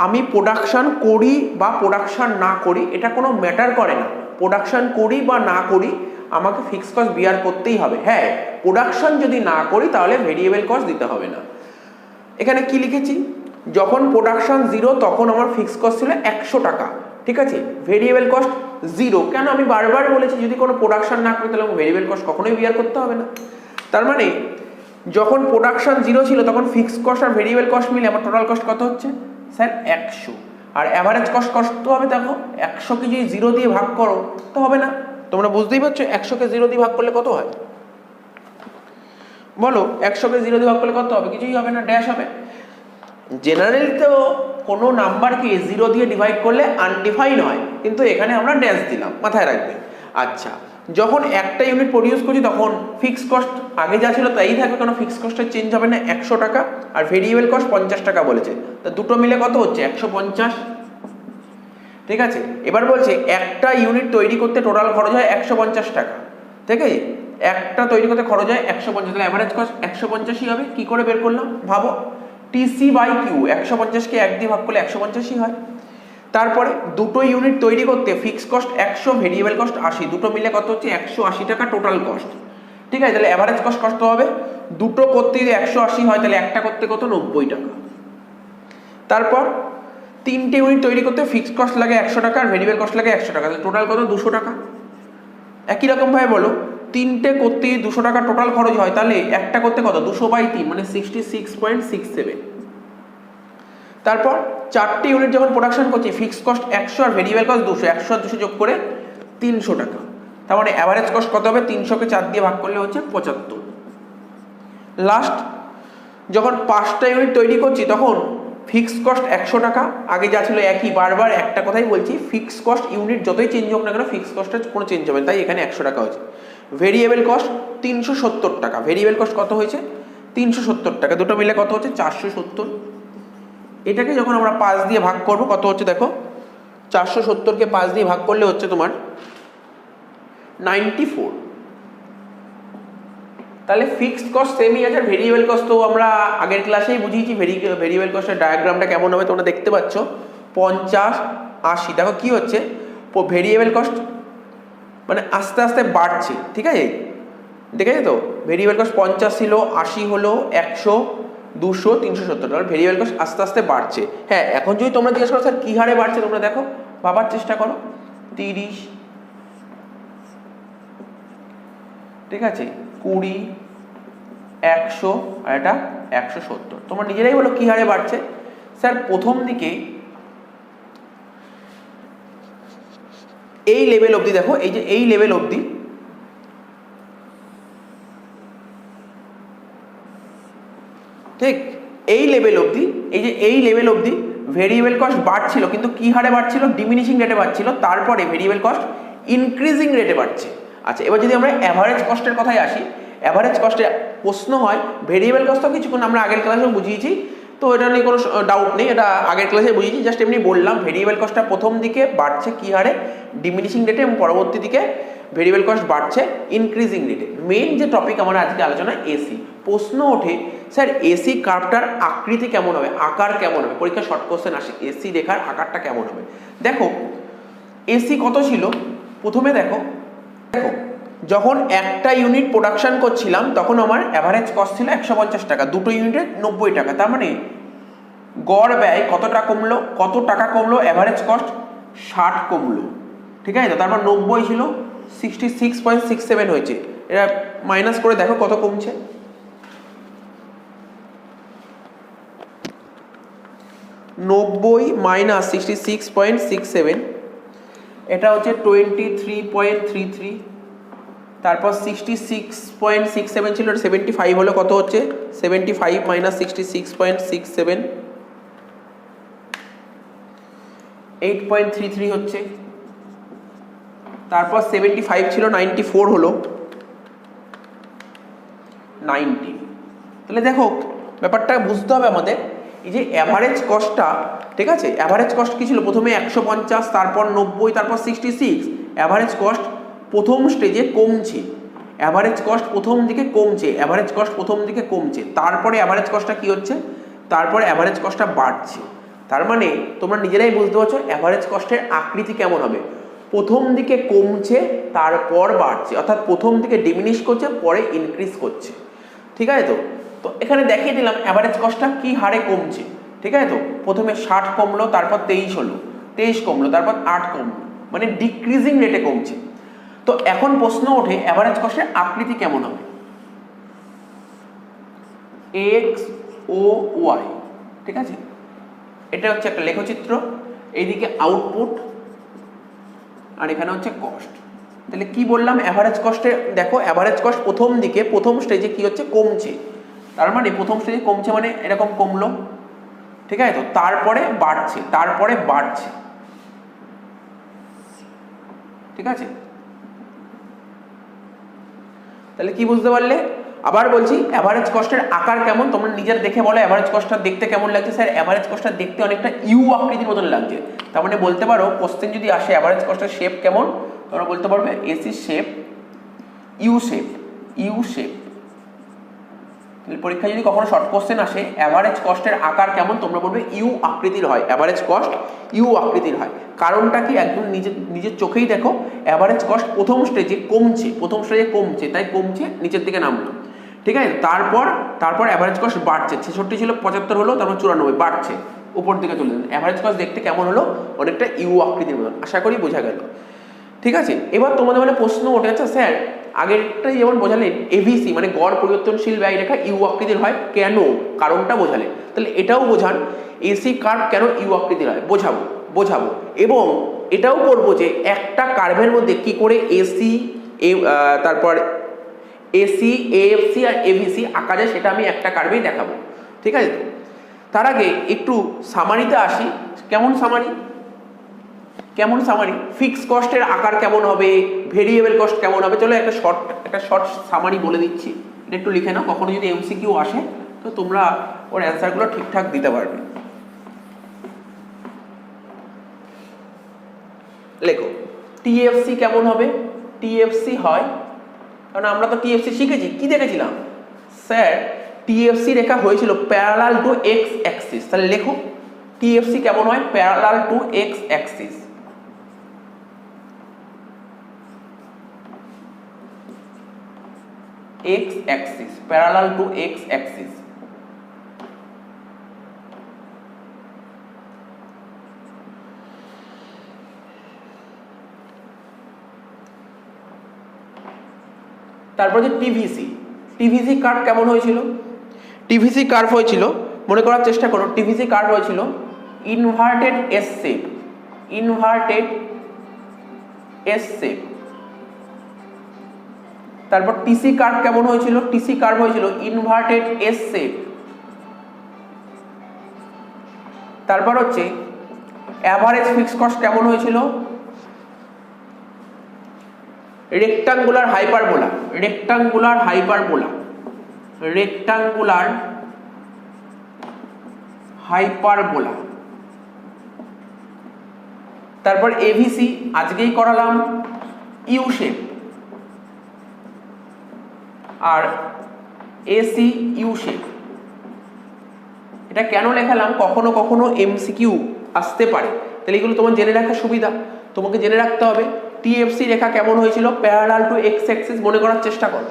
আমি প্রোডাকশন করি বা প্রোডাকশন না করি এটা কোনো ম্যাটার করে না। প্রোডাকশন করি বা না করি আমাকে ফিক্সড কস্ট বিয়ার করতেই হবে। হ্যাঁ, প্রোডাকশন যদি না করি তাহলে ভেরিয়েবল কস্ট দিতে হবে না। এখানে কি লিখেছি? যখন প্রোডাকশন 0 তখন আমার ফিক্সড কস্ট ছিল 100 টাকা, ঠিক আছে। ভেরিয়েবল কস্ট 0, কেন? আমি বারবার বলেছি যদি কোনো প্রোডাকশন না করি তাহলে ভেরিয়েবল কস্ট কখনোই বিয়ার করতে হবে না। তার মানে যখন প্রোডাকশন 0 ছিল তখন ফিক্সড কস্ট আর ভেরিয়েবল কস্ট মিলে আমার টোটাল কস্ট কত হচ্ছে স্যার? 100। আর অ্যাভারেজ কস্ট কত হবে দেখো, 100কে যদি 0 দিয়ে ভাগ করো তো হবে না। তোমরা বুঝতেই পারছো 100কে 0 দিয়ে ভাগ করলে কত হয়? বলো, 100কে 0 দিয়ে ভাগ করলে কত হবে? কিছুই হবে না, ড্যাশ হবে। জেনারেলি তো কোনো নাম্বারকে 0 দিয়ে ডিভাইড করলে আনডিফাইন হয়, কিন্তু এখানে আমরা ড্যাশ দিলাম, মাথায় রাখবে। আচ্ছা, যখন একটা ইউনিট প্রডিউস করছি তখন ফিক্সড কস্ট আগে যা ছিল তাই থাকবে, কোনো ফিক্সড কস্টের চেঞ্জ হবে না, 100 টাকা। আর ভেরিয়েবল কস্ট 50 টাকা বলেছে, তো দুটো মিলে কত হচ্ছে? 150, ঠিক আছে। এবার বলছে একটা ইউনিট তৈরি করতে টোটাল খরচ হয় 150 টাকা, ঠিক আছে। একটা তৈরি করতে খরচ হয় 150, তাহলে অ্যাভারেজ কস্ট 150ই হবে। কি করে বের করলাম ভাবো? টিসি বাই কিউ, 150কে 1 দিয়ে ভাগ করলে 150ই হয়। তারপরে দুটো ইউনিট তৈরি করতে ফিক্সড কস্ট 100, ভেরিয়েবল কস্ট 80, দুটো মিলে কত হচ্ছে? 180 টাকা টোটাল কস্ট, ঠিক আছে। তাহলে অ্যাভারেজ কস্ট কত হবে? দুটো করতে যদি 180 হয় তাহলে একটা করতে কত? 90 টাকা। তারপর তিনটে ইউনিট তৈরি করতে ফিক্সড কস্ট লাগে 100 টাকা আর ভেরিয়েবল কস্ট লাগে 100 টাকা, তাহলে টোটাল কত? 200 টাকা। একই রকম ভাবে বলো, তিনটে করতে 200 টাকা টোটাল খরচ হয়, তাহলে একটা করতে কত? 200/3 মানে 66.67। তারপর চারটে ইউনিট যখন প্রোডাকশন করছি ফিক্সড কস্ট 100 আর ভেরিয়েবল কস্ট 200, 100 আর 200 যোগ করে 300 টাকা। তার মানে অ্যাভারেজ কস্ট কত হবে? 300কে 4 দিয়ে ভাগ করলে হচ্ছে 75। লাস্ট যখন 5টা ইউনিট তৈরি করছি তখন ফিক্সড কস্ট 100 টাকা, আগে যা ছিল একই। বারবার একটা কথাই বলছি, ফিক্সড কস্ট ইউনিট যতই চেঞ্জ হোক না কেন ফিক্সড কস্টের কোনো চেঞ্জ হবে না, তাই এখানে 100 টাকা হয়েছে। ভেরিয়েবল কস্ট 370 টাকা, ভেরিয়েবল কস্ট কত হয়েছে? 370 টাকা, দুটো মিলে কত হচ্ছে? 470। এটাকে যখন আমরা 5 দিয়ে ভাগ করব কত হচ্ছে দেখো, 470কে 5 দিয়ে ভাগ করলে হচ্ছে তোমার 94। তাহলে ফিক্সড কস্ট সেমই আছে, আর ভেরিয়েবল কস্ট তো আমরা আগের ক্লাসেই বুঝিয়েছি। ভেরিয়েবল কস্টের ডায়াগ্রামটা কেমন হবে তোমরা দেখতে পাচ্ছ, 50, 80। দেখো কি হচ্ছে, ভেরিয়েবল কস্ট মানে আস্তে আস্তে বাড়ছে, ঠিক আছে, দেখেছো তো, ভেরিয়েবল কস্ট 50 ছিল, 80 হলো, 100, 200, 370। ভেরিয়েবল কস্ট আস্তে আস্তে বাড়ছে। হ্যাঁ, এখন যদি তোমরা জিজ্ঞেস করো স্যার কী হারে বাড়ছে, তোমরা দেখো, ভাবার চেষ্টা করো, 30, ঠিক আছে, 20, 100, আর এটা 170। তোমরা নিজেরাই বলো কী হারে বাড়ছে। স্যার প্রথম দিকে এই লেভেল অবধি, দেখো এই যে এই লেভেল অবধি, ঠিক এই লেভেল অবধি, এই যে এই লেভেল অবধি ভেরিয়েবল কস্ট বাড়ছিল, কিন্তু কি হারে বাড়ছিল, ডিমিনিশিং রেটে বাড়ছিল। তারপরে ভেরিয়েবল কস্ট ইনক্রিজিং রেটে বাড়ছে। আচ্ছা, এবার যদি আমরা অ্যাভারেজ কস্টের কথায় আসি, অ্যাভারেজ কস্টে প্রশ্ন হয়, ভেরিয়েবল কস্ট তো কিছুক্ষণ আমরা আগের ক্লাসেও বুঝিয়েছি, তো এটা নিয়ে কোনো ডাউট নেই, এটা আগের ক্লাসে বুঝিয়েছি, জাস্ট এমনি বললাম। ভেরিয়েবল কস্টটা প্রথম দিকে বাড়ছে কি হারে, ডিমিনিশিং রেটে, এবং পরবর্তী দিকে ভেরিয়েবল কস্ট বাড়ছে ইনক্রিজিং রেটে। মেইন যে টপিক আমার আজকে আলোচনা, এসি। প্রশ্ন ওঠে স্যার এসি কার্ভটার আকৃতি কেমন হবে, আকার কেমন হবে, পরীক্ষা শর্ট কোশ্চেন আসে, এসি রেখার আকারটা কেমন হবে। দেখো এসি কত ছিল, প্রথমে দেখো যখন একটা ইউনিট প্রোডাকশন করছিলাম তখন আমার অ্যাভারেজ কস্ট ছিল 150 টাকা, দুটো ইউনিটে 90 টাকা। তার মানে গড় ব্যয় কতটা কমলো, কত টাকা কমলো, অ্যাভারেজ কস্ট 60 কমলো, ঠিক আছে। তারপর 90 ছিল, 66.67 হয়েছে। এটা মাইনাস করে দেখো কত কমছে, 90 মাইনাস 66.67, এটা হচ্ছে 23.33। তারপর 66.67 ছিল, 75 হলো, কত হচ্ছে 75 মাইনাস 66.67, 8.33 হচ্ছে। তারপর 75 ছিল, 94 হলো, 90। তাহলে দেখো ব্যাপারটা বুঝতে হবে আমাদের, এই যে অ্যাভারেজ কস্টটা, ঠিক আছে, অ্যাভারেজ কস্ট কি ছিল, প্রথমে 150, তারপর 90, তারপর 66। অ্যাভারেজ কস্ট প্রথম স্টেজে কমছে, অ্যাভারেজ কস্ট প্রথম দিকে কমছে, অ্যাভারেজ কস্ট প্রথম দিকে কমছে, তারপরে অ্যাভারেজ কস্টটা কি হচ্ছে, তারপরে অ্যাভারেজ কস্টটা বাড়ছে। তার মানে তোমরা নিজেরাই বুঝতে পারছো অ্যাভারেজ কস্টের আকৃতি কেমন হবে, প্রথম দিকে কমছে তারপর বাড়ছে, অর্থাৎ প্রথম দিকে ডিমিনিশ করছে পরে ইনক্রিজ করছে, ঠিক আছে। তো এখানে দেখিয়ে দিলাম অ্যাভারেজ কস্টটা কি হারে কমছে, ঠিক আছে। তো প্রথমে 60 কমলো, তারপর 23 হলো, 23 কমলো, তারপর 8 কমলো, মানে ডিক্রিজিং রেটে কমছে। তো এখন প্রশ্ন ওঠে অ্যাভারেজ কস্টের আকৃতি কেমন হবে, এক্স ও ওয়াই, ঠিক আছে। এটা হচ্ছে একটা লেখচিত্র, এইদিকে আউটপুট, আর এখানে হচ্ছে কস্ট। তাহলে কি বললাম, অ্যাভারেজ কস্টে দেখো, অ্যাভারেজ কস্ট প্রথম দিকে প্রথম স্টেজে কি হচ্ছে, কমছে। তার মানে প্রথম স্টেজে কমছে মানে এরকম কমলো, ঠিক আছে। তো তারপরে বাড়ছে, তারপরে বাড়ছে, ঠিক আছে। তাহলে কি বুঝতে পারলে, আবার বলছি অ্যাভারেজ কস্টের আকার কেমন, তোমরা নিজের দেখে বলো অ্যাভারেজ কস্টটা দেখতে কেমন লাগছে। স্যার অ্যাভারেজ কস্টটা দেখতে অনেকটা ইউ আকৃতির মতন লাগছে। তার মানে বলতে পারো কোশ্চেন যদি আসে অ্যাভারেজ কস্টের শেপ কেমন, তোমরা বলতে পারবে AC shape, you shape, you shape. পরীক্ষা যদি কখনো শর্ট কোশ্চেন আসে অ্যাভারেজ কস্টের আকার কেমন, তোমরা বলবে ইউ আকৃতির হয়, অ্যাভারেজ কস্ট ইউ আকৃতির হয়। কারণটা কি, একদম নিজের চোখেই দেখো, অ্যাভারেজ কস্ট প্রথম স্টেজে কমছে, প্রথম স্টেজে কমছে, তাই কমছে, নিচের দিকে নামলো, ঠিক আছে। তারপর অ্যাভারেজ কস্ট বাড়ছে, 66 ছিল, 75 হলো, তারপর 94, বাড়ছে, উপর দিকে চলে যাবে। অ্যাভারেজ কস্ট দেখতে কেমন হলো, অনেকটা ইউ আকৃতির মতন। আশা করি বোঝা গেল, ঠিক আছে। এবার তোমাদের মানে প্রশ্ন ওঠে, আচ্ছা স্যার আগেরটাই যেমন বোঝালেন এভিসি মানে গড় পরিবর্তনশীল ব্যয় রেখা ইউ আকৃতির হয়, কেন, কারণটা বোঝালেন, তাহলে এটাও বোঝান এসি কার্ভ কেন ইউ আকৃতির হয়, বোঝাবো এবং এটাও করবো যে একটা কার্ভের মধ্যে কি করে এসি, তারপর এসি, এএফসি আর এভিসি আঁকা যায়, সেটা আমি একটা কার্ভেই দেখাবো, ঠিক আছে। তো তার আগে একটু সামারিতে আসি। কেমন সামারি, ফিক্স কস্টের আকার কেমন হবে, ভেরিয়েবল কস্ট কেমন হবে। চলো একটা শর্ট সামারি বলে দিচ্ছি, এটা একটু লিখে নাও, কখনো যদি এমসিকিউ আসে তো তোমরা ওর অ্যান্সারগুলো ঠিকঠাক দিতে পারবে। লেখো টিএফসি কেমন হবে, টিএফসি হয় কারণ আমরা তো টিএফসি শিখেছি, কি দেখেছিলাম স্যার, টিএফসি রেখা হয়েছিল প্যারালাল টু এক্স অ্যাক্সিস। তাহলে লেখো টিএফসি কেমন হয়, parallel to x Axis. X Axis, parallel to x Axis. তারপর যে টিভিসি, টিভিসি কার্ভ কেমন হয়েছিল? টিভিসি কার্ভ হয়েছিল, মনে করার চেষ্টা করো, টিভিসি কার্ভ হয়েছিল inverted S shape, inverted S shape. তারপর টিসি কার্ভ কেমন হয়েছিল? টিসি কার্ভ হয়েছিল ইনভার্টেড এস শেপ। তারপর হচ্ছে অ্যাভারেজ ফিক্সড কস্ট কেমন হয়েছিল? Rectangular hyperbola, rectangular hyperbola, rectangular hyperbola. তারপর এভিসি আজকেই করালাম you shape, R AC you shape. এটা কেন লেখালাম, কখনো কখনো এমসিকিউ আসতে পারে, তাহলে এগুলো তোমার জেনে রাখার সুবিধা। তোমাকে জেনে রাখতে হবে টিএফসি রেখা কেমন হয়েছিল, প্যারালাল টু এক্স অ্যাক্সিস, মনে করার চেষ্টা করো,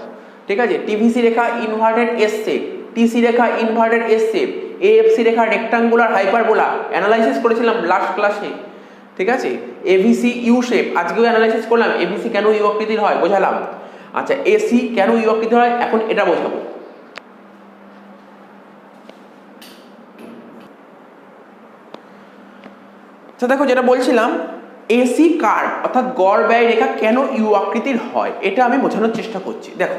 ঠিক আছে। টিভিসি রেখা ইনভার্টেড এস শেপ, টিসি রেখা ইনভার্টেড এস শেপ, এএফসি রেখা রেক্টাঙ্গুলার হাইপারবোলা, অ্যানালাইসিস করেছিলাম লাস্ট ক্লাসে, ঠিক আছে। এভিসি ইউ শেপ আজকেও অ্যানালাইসিস করলাম, এভিসি কেন ইউ আকৃতির হয় বোঝালাম। আচ্ছা, এসি কেন ইউ আকৃতির হয় এখন এটা বোঝাবো। আচ্ছা দেখো, যেটা বলছিলাম এসি কার্ভ অর্থাৎ গড় ব্যয় রেখা কেন ইউ আকৃতির হয়, এটা আমি বোঝানোর চেষ্টা করছি। দেখো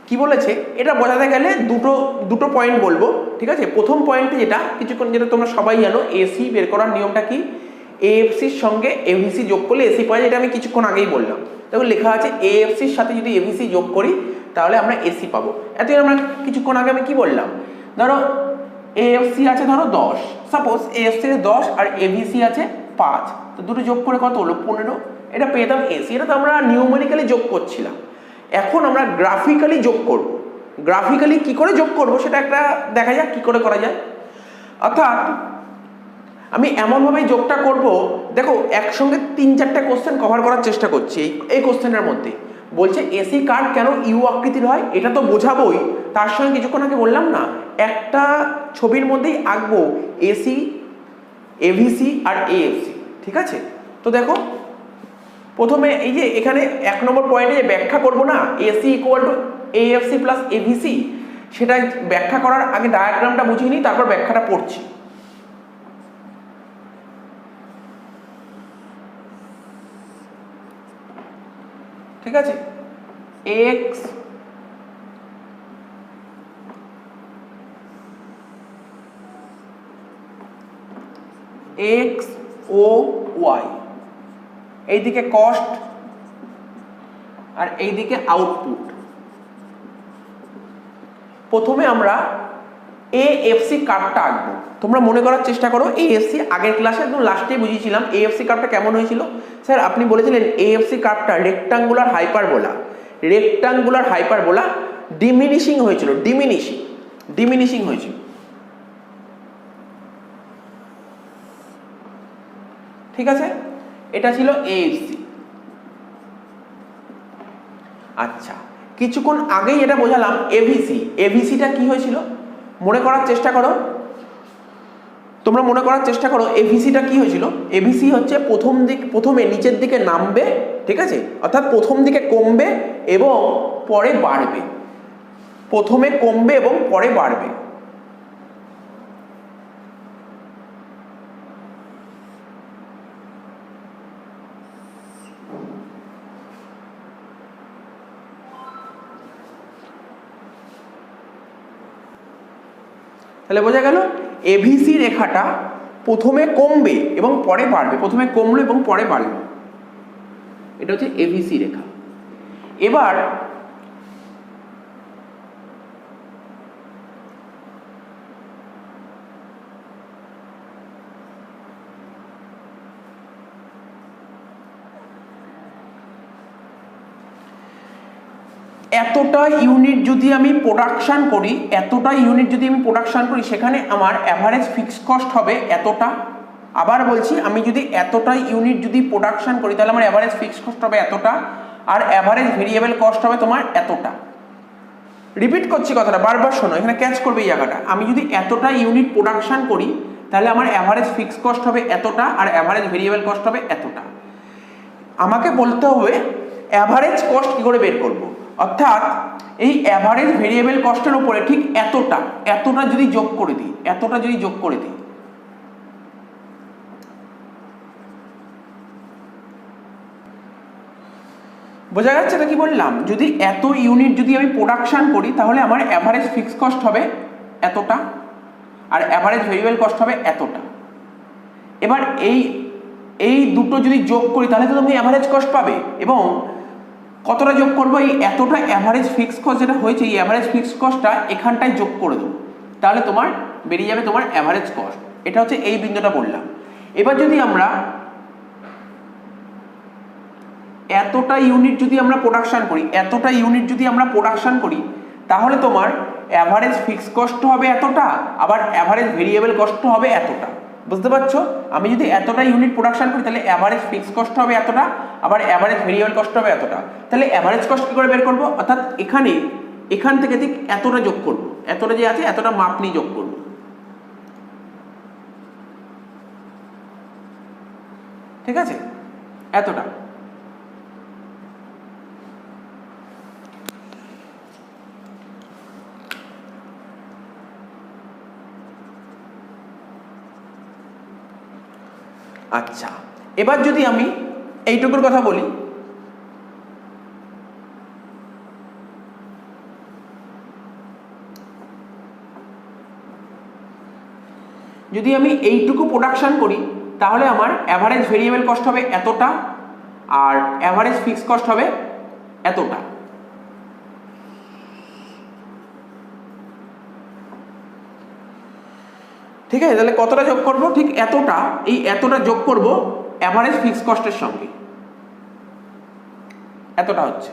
কি বলেছে, এটা বোঝাতে গেলে দুটো পয়েন্ট বলবো, ঠিক আছে। প্রথম পয়েন্টে যেটা কিছুক্ষণ, যেটা তোমরা সবাই জানো, এসি বের করার নিয়মটা কি, এএফসির সঙ্গে এভিসি যোগ করলে এসি পাই, এটা আমি কিছুক্ষণ আগেই বললাম। দেখো লেখা আছে এএফসির সাথে যদি এভিসি যোগ করি তাহলে আমরা এসি পাবো। এত আমরা কিছুক্ষণ আগে আমি কি বললাম, ধরো এএফসি আছে ধরো 10, সাপোজ এএফসি 10 আর এভিসি আছে 5, তো দুটো যোগ করে কত হলো 15, এটা পেতাম এসি। এটা তো আমরা নিউমেরিক্যালি যোগ করছিলাম, এখন আমরা গ্রাফিক্যালি যোগ করব। গ্রাফিক্যালি কি করে যোগ করব সেটা একটা দেখা যাক কি করে করা যায়। অর্থাৎ আমি এমনভাবেই যোগটা করব, দেখো একসঙ্গে 3-4টা কোশ্চেন কভার করার চেষ্টা করছি এই কোশ্চেনের মধ্যে। বলছে এসি কার্ভ কেন ইউ আকৃতির হয়, এটা তো বোঝাবোই, তার সঙ্গে কিছুক্ষণ আগে বললাম না একটা ছবির মধ্যেই আঁকবো এসি, এভিসি আর এএফসি, ঠিক আছে। তো দেখো প্রথমে এই যে এখানে 1 নম্বর পয়েন্টে যে ব্যাখ্যা করব না, AC equal to AFC plus ABC, সেটা ব্যাখ্যা করার আগে ডায়াগ্রামটা বুঝিয়ে নিই, তারপর ব্যাখ্যাটা পড়ছি। ঠিক আছে, এক্স এক্স ও ওয়াই, এইদিকে কস্ট আর এইদিকে আউটপুট। প্রথমে আমরা এএফসি কার্ভটা আঁকবো। তোমরা মনে করার চেষ্টা করো, এএফসি আগের ক্লাসে একদম লাস্টে বুঝিয়েছিলাম এএফসি কার্ভটা কেমন হয়েছিল। স্যার আপনি বলেছিলেন এএফসি কার্ভটা rectangular hyperbola, rectangular hyperbola diminishing হয়েছিল, ডিমিনিশিং হয়েছিল, ঠিক আছে। এটা ছিল এএফসি। আচ্ছা, কিছুক্ষণ আগেই এটা বোঝালাম এভিসি, এভিসিটা কি হয়েছিল মনে করার চেষ্টা করো, তোমরা মনে করার চেষ্টা করো এভিসিটা কি হয়েছিল। এভিসি হচ্ছে প্রথমে নিচের দিকে নামবে, ঠিক আছে, অর্থাৎ প্রথম দিকে কমবে এবং পরে বাড়বে, প্রথমে কমবে এবং পরে বাড়বে। তাহলে বোঝা গেল এভিসি রেখাটা প্রথমে কমবে এবং পরে বাড়বে, প্রথমে কমলো এবং পরে বাড়লো, এটা হচ্ছে এভিসি রেখা। এবার এতটা ইউনিট যদি আমি প্রোডাকশন করি, এতটা ইউনিট যদি আমি প্রোডাকশন করি, সেখানে আমার অ্যাভারেজ ফিক্সড কস্ট হবে এতটা। আবার বলছি, আমি যদি এতটা ইউনিট যদি প্রোডাকশন করি তাহলে আমার অ্যাভারেজ ফিক্সড কস্ট হবে এতটা, আর অ্যাভারেজ ভেরিয়েবল কস্ট হবে তোমার এতটা। রিপিট করছি কথাটা, বারবার শোনো, এখানে ক্যাচ করবে এই জায়গাটা। আমি যদি এতটা ইউনিট প্রোডাকশন করি তাহলে আমার অ্যাভারেজ ফিক্সড কস্ট হবে এতটা, আর অ্যাভারেজ ভেরিয়েবল কস্ট হবে এতটা। আমাকে বলতে হবে অ্যাভারেজ কস্ট কী করে বের করব, অর্থাৎ এই অ্যাভারেজ ভেরিয়েবল কস্টের উপরে ঠিক এতটা যদি যোগ করে দিই, এতটা যদি যোগ করে দিই, বোঝা যাচ্ছে এটা কি বললাম? যদি এত ইউনিট যদি আমি প্রোডাকশন করি তাহলে আমার অ্যাভারেজ ফিক্সড কস্ট হবে এতটা, আর অ্যাভারেজ ভেরিয়েবল কস্ট হবে এতটা। এবার এই দুটো যদি যোগ করি তাহলে তো তুমি অ্যাভারেজ কস্ট পাবে, এবং কতটা যোগ করবো, এই এতটা অ্যাভারেজ ফিক্সড কস্ট যেটা হয়েছে, এই অ্যাভারেজ ফিক্সড কস্টটা এখানটায় যোগ করে দেবো, তাহলে তোমার বেরিয়ে যাবে তোমার অ্যাভারেজ কস্ট। এটা হচ্ছে এই বিন্দুটা বললাম। এবার যদি আমরা এতটা ইউনিট যদি আমরা প্রোডাকশন করি, এতটা ইউনিট যদি আমরা প্রোডাকশন করি তাহলে তোমার অ্যাভারেজ ফিক্সড কস্ট হবে এতটা, আবার অ্যাভারেজ ভেরিয়েবল কস্ট হবে এতটা। বুঝতে পারছো? আমি যদি এতটা ইউনিট প্রোডাকশন করি তাহলে অ্যাভারেজ ফিক্সড কস্ট হবে এতটা, আবার অ্যাভারেজ ভেরিয়েবল কস্ট হবে এতটা। তাহলে অ্যাভারেজ কস্ট কী করে বের করবো? অর্থাৎ এখান থেকে ঠিক এতটা যোগ করবো, এতটা যে আছে এতটা মাপ নিয়ে যোগ করবো, ঠিক আছে? এতটা। আচ্ছা, এবার যদি আমি এইটুকুর কথা বলি, যদি আমি এইটুকু প্রোডাকশন করি তাহলে আমার অ্যাভারেজ ভেরিয়েবল কস্ট হবে এতটা, আর অ্যাভারেজ ফিক্সড কস্ট হবে এতটা। ঠিক আছে, তাহলে কতটা যোগ করব? ঠিক এতটা, এই এতটা যোগ করব অ্যাভারেজ ফিক্সড কস্টের সঙ্গে, এতটা হচ্ছে।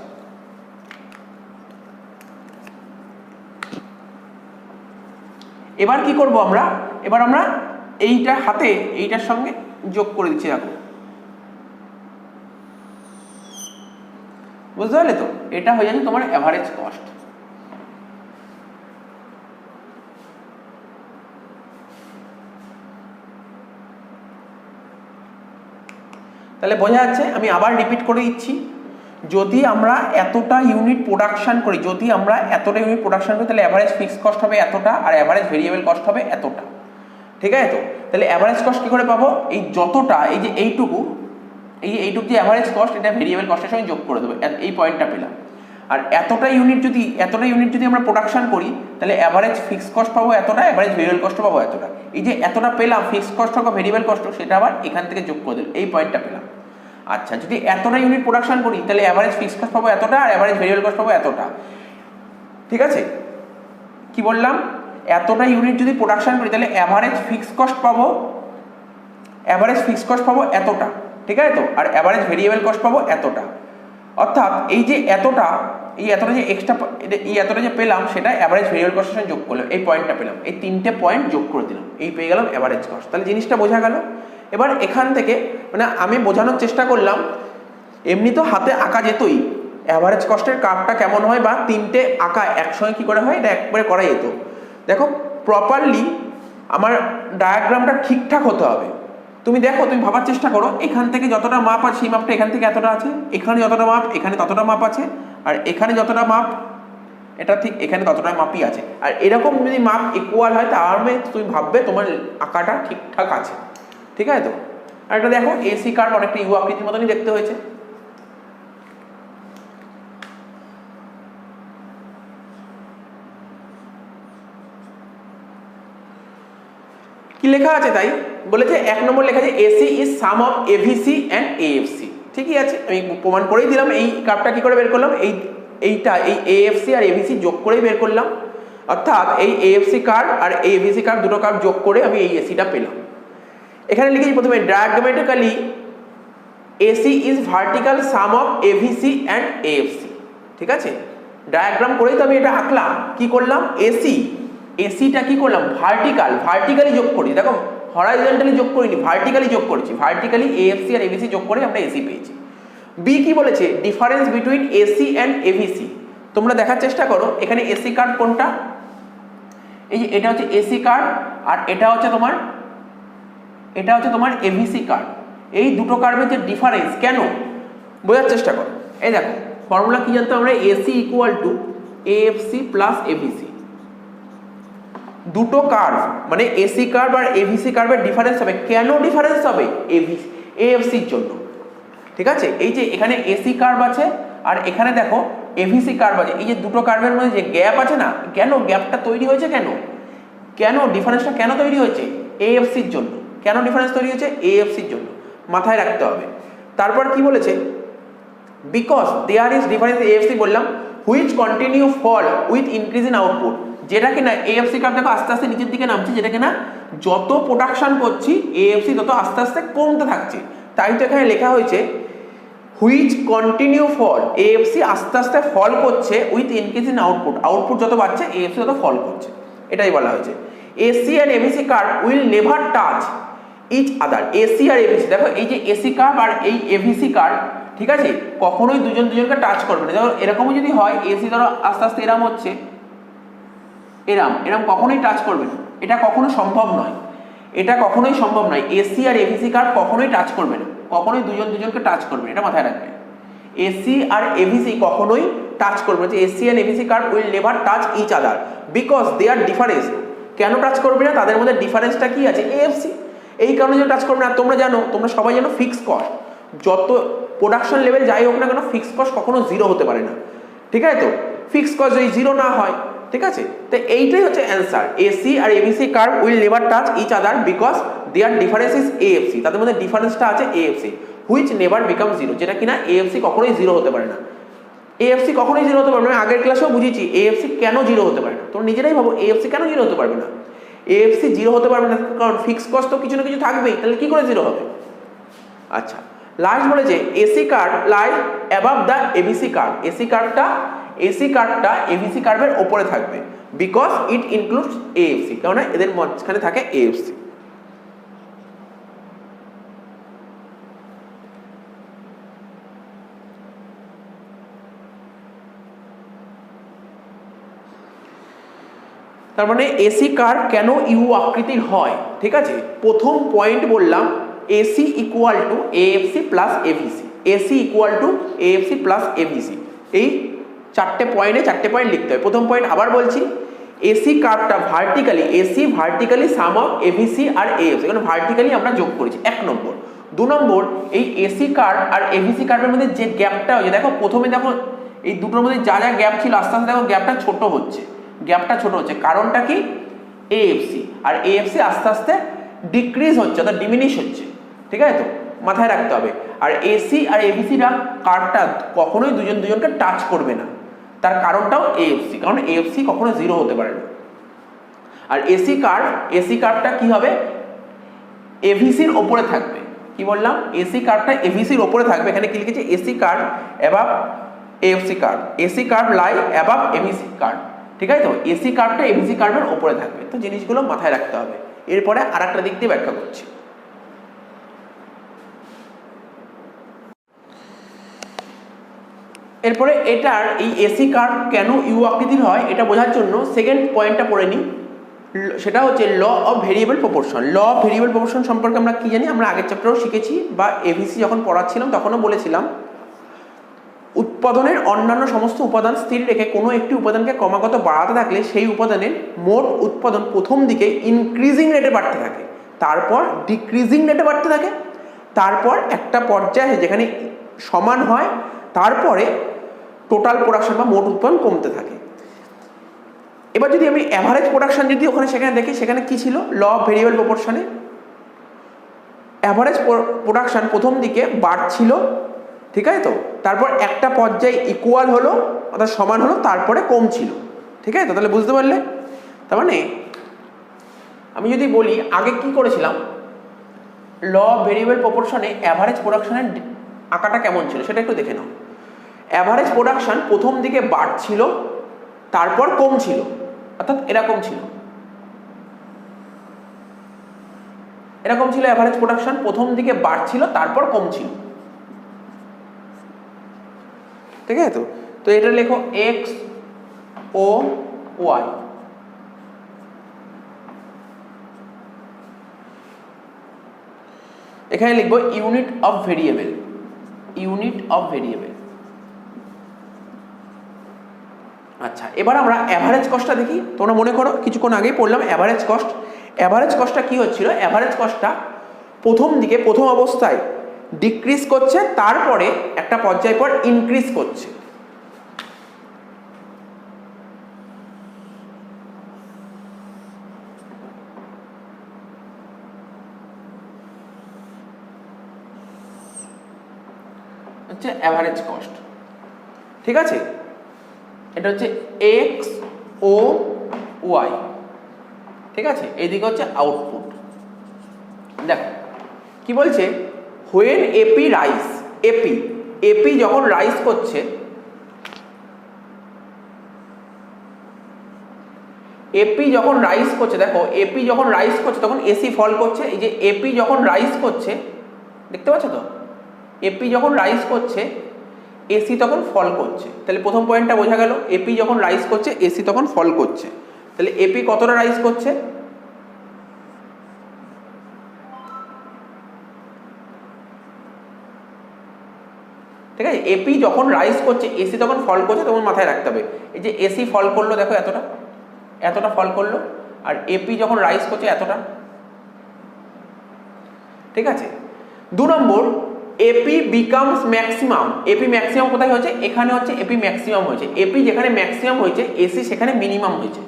এবার কি করব আমরা? এবার আমরা এইটা হাতে এইটার সঙ্গে যোগ করে দিচ্ছি, দেখো, বুঝতে পারলে তো? এটা হয়ে যাচ্ছে তোমার অ্যাভারেজ কস্ট। তাহলে বোঝা যাচ্ছে, আমি আবার রিপিট করে দিচ্ছি, যদি আমরা এতটা ইউনিট প্রোডাকশন করি, যদি আমরা এতটা ইউনিট প্রোডাকশন করি তাহলে অ্যাভারেজ ফিক্সড কস্ট হবে এতটা, আর অ্যাভারেজ ভেরিয়েবল কস্ট হবে এতটা। ঠিক আছে তো? তাহলে অ্যাভারেজ কস্ট কী করে পাবো? এই যতটা, এই যে এইটুকু যে অ্যাভারেজ কস্ট, এটা ভেরিয়েবল কস্টের সঙ্গে যোগ করে দেবো, এই পয়েন্টটা পেলাম। আর এতটা ইউনিট যদি আমরা প্রোডাকশন করি তাহলে অ্যাভারেজ ফিক্সড কস্ট পাবো এতটা, অ্যাভারেজ ভেরিয়েবল কস্ট পাবো এতটা। এই যে এতটা পেলাম ফিক্সড কস্ট হোক ভেরিয়েবল কস্ট, সেটা আবার এখান থেকে যোগ করে দিলাম, এই পয়েন্টটা পেলাম। আচ্ছা, যদি এতটা ইউনিট প্রোডাকশন করি তাহলে অ্যাভারেজ ফিক্সড কস্ট পাবো এতটা, আর অ্যাভারেজ ভেরিয়েবল কস্ট পাবো এতটা। ঠিক আছে, কি বললাম? এতটা ইউনিট যদি প্রোডাকশন করি তাহলে অ্যাভারেজ ফিক্সড কস্ট পাবো এতটা। ঠিক আছে তো? আর অ্যাভারেজ ভেরিয়েবল কস্ট পাবো এতটা। অর্থাৎ এই যে এতটা যে এক্সট্রা, এই এতটা যে পেলাম সেটা অ্যাভারেজ ভেরিয়েবল কস্টের সঙ্গে যোগ করলাম, এই পয়েন্টটা পেলাম, এই তিনটে পয়েন্ট যোগ করে দিলাম, এই পেয়ে গেলাম অ্যাভারেজ কস্ট। তাহলে জিনিসটা বোঝা গেল। এবার এখান থেকে মানে আমি বোঝানোর চেষ্টা করলাম, এমনি তো হাতে আঁকা যেতই অ্যাভারেজ কস্টের কার্ভটা কেমন হয়, বা তিনটে আঁকা একসঙ্গে কী করে হয়, এটা একবারে করা যেত। দেখো, প্রপারলি আমার ডায়াগ্রামটা ঠিকঠাক হতে হবে। তুমি দেখো, তুমি ভাবার চেষ্টা করো, এখান থেকে যতটা মাপ আছে সেই মাপটা এখান থেকে এতটা আছে, এখানে যতটা মাপ এখানে ততটা মাপ আছে, আর এখানে যতটা মাপ এটা ঠিক এখানে ততটা মাপই আছে। আর এরকম যদি মাপ ইকুয়াল হয় তাহলে তুমি ভাববে তোমার আঁকাটা ঠিকঠাক আছে। ঠিক আছে তো? আর এটা দেখো, এসি কার্ভ অনেকটা ইউ আকৃতির মতনই দেখতে হয়েছে। কি লেখা আছে তাই বলেছে, 1 নম্বর লেখা আছে AC is some of AVC and AFC. ঠিকই আছে, আমি প্রমাণ করেই দিলাম। এই কার্ভটা কি করে বের করলাম? এই এএফসি আর এভিসি যোগ করেই বের করলাম। অর্থাৎ এই এএফসি কার্ভ আর এভিসি কার্ভ, দুটো কার্ভ যোগ করে আমি এই এসিটা পেলাম। এখানে লিখেছি প্রথমে, diagrammatically AC is vertical sum of AVC and AFC. ঠিক আছে, ডায়াগ্রাম করেই তো আমি এটা আঁকলাম। কি করলাম, এসি, এসিটা কি করলাম ভার্টিক্যালি যোগ করি, দেখো হরাইজন্টালি যোগ করিনি, ভার্টিক্যালি যোগ করেছি, ভার্টিক্যালি এএফসি আর এবিসি যোগ করে আমরা এসি পেয়েছি। বি কি বলেছে, difference between AC and ABC. তোমরা দেখার চেষ্টা করো এখানে এসি কার্ভ কোনটা, এই যে এটা হচ্ছে এসি কার্ভ আর এটা হচ্ছে তোমার এবিসি কার্ভ। এই দুটো কার্ভের যে ডিফারেন্স কেন বোঝার চেষ্টা করো। এই দেখো ফর্মুলা কি জানতো আমরা, AC equal to AFC plus ABC. দুটো কার্ভ মানে এসি কার্ভ আর এবিসি কার্ভের ডিফারেন্স হবে। কেন ডিফারেন্স হবে, এএফসির জন্য। ঠিক আছে, এই যে এখানে এসি কার্ভ আছে আর এখানে দেখো এবিসি কার্ভ আছে, এই যে দুটো কার্ভের মধ্যে যে গ্যাপ আছে না, কেন গ্যাপটা তৈরি হয়েছে, কেন ডিফারেন্সটা কেন তৈরি হয়েছে, এএফসির জন্য। কেন ডিফারেন্স তৈরি হয়েছে, এএফসির জন্য, মাথায় রাখতে হবে। তারপর কি বলেছে, because there is difference AFC বললাম, which continue fall with increase in output. যেটা কিনা এএফসি কার্ভ দেখো আস্তে আস্তে নিচের দিকে নামছে, যেটা কিনা যত প্রোডাকশন করছি এএফসি তত আস্তে আস্তে কমতে থাকছে। তাই তো এখানে লেখা হয়েছে হুইচ কন্টিনিউ ফল, এএফসি আস্তে আস্তে ফল করছে with increase in output, output যত বাড়ছে এএফসি তত ফল করছে, এটাই বলা হয়েছে। AC and AVC curve will never touch each other. AC আর এবিসি দেখো, এই যে এসি কার্ভ আর এই এবিসি কার্ভ, ঠিক আছে, কখনোই দুজনকে টাচ করবে না। ধরো এরকমও যদি হয়, এসি ধরো আস্তে আস্তে এরম হচ্ছে, এরম কখনোই টাচ করবে না, এটা কখনো সম্ভব নয়, এটা কখনোই সম্ভব নয়। এসি আর এবিসি কার্ভ কখনোই টাচ করবে না, কখনোই দুজনকে টাচ করবে না, এটা মাথায় রাখবে। এসি আর এবিসি কখনোই টাচ করবে না, AC and AVC curve will never touch each other because they are difference. কেন টাচ করবে না, তাদের মধ্যে ডিফারেন্সটা কি আছে, এএফসি, এই কারণে যে টাচ করবে না। তোমরা জানো, তোমরা সবাই জানো ফিক্স কস্ট, যত প্রোডাকশন লেভেল যাই হোক না কেন ফিক্স কস্ট কখনো জিরো হতে পারে না, ঠিক আছে। তো ফিক্স কস্ট যদি জিরো না হয়, ঠিক আছে, তো এইটাই হচ্ছে অ্যান্সার। এসি আর AVC curve will never touch each other because their difference is AFC, তাদের মধ্যে ডিফারেন্সটা আছে AFC, which never become zero, যেটা কিনা এএফসি কখনোই জিরো হতে পারে না। এএফসি কখনোই জিরো হতে পারবে না, আগের ক্লাসেও বুঝিয়েছি এএফসি কেন জিরো হতে পারে না। তোমরা নিজেরাই ভাবো এএফসি কেন জিরো হতে পারবে না। এএফসি জিরো হতে পারবে না কারণ ফিক্স কস্ট তো কিছু না কিছু থাকবেই, তাহলে কি করে জিরো হবে। আচ্ছা, লাস্ট বলেছে AC curve lie above the AVC curve. AC কার্ভটা এবিসি কার্ভের ওপরে থাকবে বিকজ ইট ইনক্লুডস এএফসি, কারণ এদের মাঝখানে থাকে এএফসি। তার মানে এসি কার্ভ কেন ইউ আকৃতির হয়, ঠিক আছে। প্রথম পয়েন্ট বললাম AC equal to AFC plus AVC, AC equal to AFC plus AVC. এই চারটে পয়েন্ট লিখতে হয়। প্রথম পয়েন্ট আবার বলছি, এসি কার্ভটা ভার্টিক্যালি সাম অফ এবিসি আর এএফসি, কারণ ভার্টিক্যালি আমরা যোগ করেছি, 1 নম্বর। 2 নম্বর, এই এসি কার্ভ আর এবিসি কার্ভের মধ্যে যে গ্যাপটা হয়েছে, দেখো প্রথমে দেখো এই দুটোর মধ্যে যা গ্যাপ ছিল আস্তে আস্তে দেখো গ্যাপটা ছোট হচ্ছে, কারণটা কি, এএফসি, আর এএফসি আস্তে আস্তে ডিক্রিজ হচ্ছে অর্থাৎ ডিমিনিশ হচ্ছে, ঠিক আছে। তো মাথায় রাখতে হবে। আর এসি আর এবিসিটা কার্ভটা কখনোই দুজনকে টাচ করবে না, তার কারণটাও এএফসি, কারণ এএফসি কখনো জিরো হতে পারে না। আর এসি কার্ভটা কি হবে, এভিসির ওপরে থাকবে। কি বললাম, এসি কার্ভটা এভিসির ওপরে থাকবে। এখানে কি লিখেছে, AC curve above AFC curve, AC curve lie above AVC curve, ঠিক আছে। তো এসি কার্ভটা এবিসি কার্ভের ওপরে থাকবে। তো জিনিসগুলো মাথায় রাখতে হবে। এরপরে আরেকটা দিক দিয়ে ব্যাখ্যা করছি। এরপরে এটার এই এসি কার্ভ কেন ইউ আকৃতির হয় এটা বোঝার জন্য সেকেন্ড পয়েন্টটা পড়ে নিই। সেটা হচ্ছে law of variable proportion. Law of variable proportion সম্পর্কে আমরা কি জানি, আমরা আগের চ্যাপ্টারেও শিখেছি বা এভিসি যখন পড়াচ্ছিলাম তখনও বলেছিলাম, উৎপাদনের অন্যান্য সমস্ত উপাদান স্থির রেখে কোনো একটি উপাদানকে ক্রমাগত বাড়াতে থাকলে সেই উপাদানের মোট উৎপাদন প্রথম দিকে ইনক্রিজিং রেটে বাড়তে থাকে, তারপর ডিক্রিজিং রেটে বাড়তে থাকে, তারপর একটা পর্যায়ে যেখানে সমান হয় তারপরে টোটাল প্রোডাকশন বা মোট উৎপাদন কমতে থাকে। এবার যদি আমি অ্যাভারেজ প্রোডাকশন যদি সেখানে দেখি, সেখানে কি ছিল, ল অফ ভেরিয়েবল প্রপোর্শনে অ্যাভারেজ প্রোডাকশন প্রথম দিকে বাড়ছিল, ঠিক আছে। তো তারপর একটা পর্যায়ে ইকুয়াল হলো অর্থাৎ সমান হলো, তারপরে কমছিল, ঠিক আছে। তো তাহলে বুঝতে পারলে, তার মানে আমি যদি বলি আগে কি করেছিলাম, ল অফ ভেরিয়েবল প্রপোর্শনে অ্যাভারেজ প্রোডাকশনের আঁকাটা কেমন ছিল সেটা একটু দেখে নাও। অ্যাভারেজ প্রোডাকশন প্রথম দিকে বাড়ছিল তারপর কমছিল, অর্থাৎ এরকম ছিল, এরকম ছিল অ্যাভারেজ প্রোডাকশন, প্রথম দিকে বাড়ছিল তারপর কমছিল। ঠিক আছে? তো এটা লেখো এক্স ও ওয়াই। এখানে লিখবো unit of variable, unit of variable. আচ্ছা, এবার আমরা অ্যাভারেজ কস্টটা দেখি। তোমরা মনে করো কিছুক্ষণ আগেই পড়লাম অ্যাভারেজ কস্ট। অ্যাভারেজ কস্টটা কি হচ্ছিল? অ্যাভারেজ কস্টটা প্রথম দিকে প্রথম অবস্থায় ডিক্রিজ করছে, তারপরে একটা পর্যায় পর ইনক্রিজ করছে। হচ্ছে অ্যাভারেজ কস্ট। ঠিক আছে, এটা হচ্ছে এক্স ও ওয়াই। ঠিক আছে, এইদিকে হচ্ছে আউটপুট। দেখো কি বলছে, when AP rise, AP AP যখন রাইস করছে, এপি যখন রাইস করছে, দেখো এপি যখন রাইস করছে তখন এসি ফল করছে। এই যে এপি যখন রাইস করছে, দেখতে পাচ্ছ তো, এপি যখন রাইস করছে এসি তখন ফল করছে। তাহলে প্রথম পয়েন্টটা বোঝা গেল, এপি যখন রাইস করছে এসি তখন ফল করছে। তাহলে এপি কতটা রাইস করছে? ঠিক আছে, এপি যখন রাইস করছে এসি তখন ফল করছে, তখন মাথায় রাখতে হবে এই যে এসি ফল করলো, দেখো এতটা, এতটা ফল করলো, আর এপি যখন রাইস করছে এতটা। ঠিক আছে, 2 নম্বর, AP becomes maximum. AP maximum কোথায় হয়েছে? এখানে হচ্ছে এপি ম্যাক্সিমাম হয়েছে। এপি যেখানে ম্যাক্সিমাম হয়েছে এসি সেখানে মিনিমাম হয়েছে।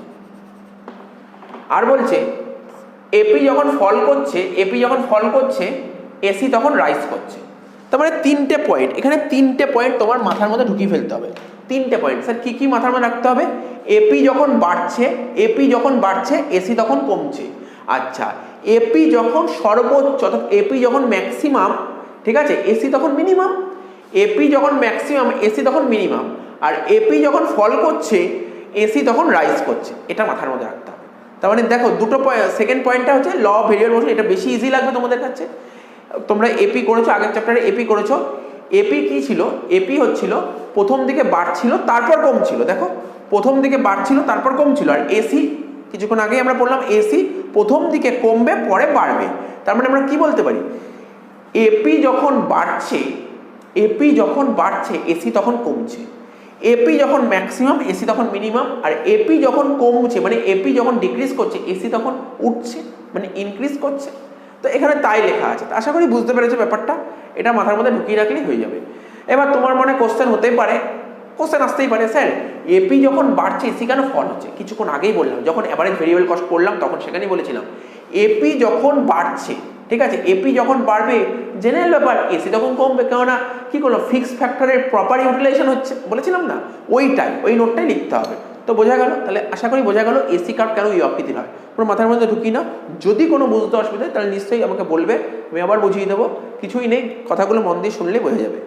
আর বলছে এপি যখন ফল করছে, এপি যখন ফল করছে এসি তখন রাইস করছে। তার মানে 3টে পয়েন্ট, এখানে 3টে পয়েন্ট তোমার মাথার মধ্যে ঢুকিয়ে ফেলতে হবে। 3টে পয়েন্ট স্যার কি কি মাথার মধ্যে রাখতে হবে? এপি যখন বাড়ছে, এপি যখন বাড়ছে এসি তখন কমছে। আচ্ছা, এপি যখন সর্বোচ্চ, অর্থাৎ এপি যখন ম্যাক্সিমাম, ঠিক আছে, এসি তখন মিনিমাম। এপি যখন ম্যাক্সিমাম এসি তখন মিনিমাম। আর এপি যখন ফল করছে এসি তখন রাইজ করছে। এটা মাথার মধ্যে রাখতে হবে। তার মানে দেখো দুটো সেকেন্ড পয়েন্টটা হচ্ছে ল অফ ভেরিয়েবল মোশন। এটা বেশি ইজি লাগবে তোমাদের কাছে। তোমরা এপি করেছো, আগের চ্যাপ্টারে এপি করেছো। এপি কি ছিল? এপি হচ্ছিল প্রথম দিকে বাড়ছিল তারপর কমছিল। দেখো প্রথম দিকে বাড়ছিল তারপর কমছিল। আর এসি কিছুক্ষণ আগেই আমরা বললাম এসি প্রথম দিকে কমবে পরে বাড়বে। তার মানে আমরা কি বলতে পারি? এপি যখন বাড়ছে, এপি যখন বাড়ছে এসি তখন কমছে। এপি যখন ম্যাক্সিমাম এসি তখন মিনিমাম। আর এপি যখন কমছে মানে এপি যখন ডিক্রিজ করছে এসি তখন উঠছে মানে ইনক্রিজ করছে। তো এখানে তাই লেখা আছে। আশা করি বুঝতে পেরেছো ব্যাপারটা। এটা মাথার মধ্যে ঢুকিয়ে রাখলেই হয়ে যাবে। এবার তোমার মনে কোশ্চেন হতেই পারে, কোশ্চেন আসতেই পারে, স্যার এপি যখন বাড়ছে এসি কেন ফল হচ্ছে? কিছুক্ষণ আগেই বললাম, যখন অ্যাভারেজ ভেরিয়েবল কস্ট পড়লাম তখন সেখানেই বলেছিলাম এপি যখন বাড়ছে, ঠিক আছে, এপি যখন বাড়বে জেনারেল ব্যাপার, এসি তখন কমবে। কেননা কি করলো, ফিক্স ফ্যাক্টরের প্রপার ইউটিলাইজেশন হচ্ছে, বলেছিলাম না, ওইটাই, ওই নোটটাই লিখতে হবে। তো বোঝা গেল? তাহলে আশা করি বোঝা গেল এসি কার্ভ কেন এই আকৃতির হয়। পুরো মাথার মধ্যে ঢুকি না। যদি কোনো বুঝতে অসুবিধা হয় তাহলে নিশ্চয়ই আমাকে বলবে, আমি আবার বুঝিয়ে দেবো। কিছুই নেই, কথাগুলো মন দিয়ে শুনলে বোঝা যাবে।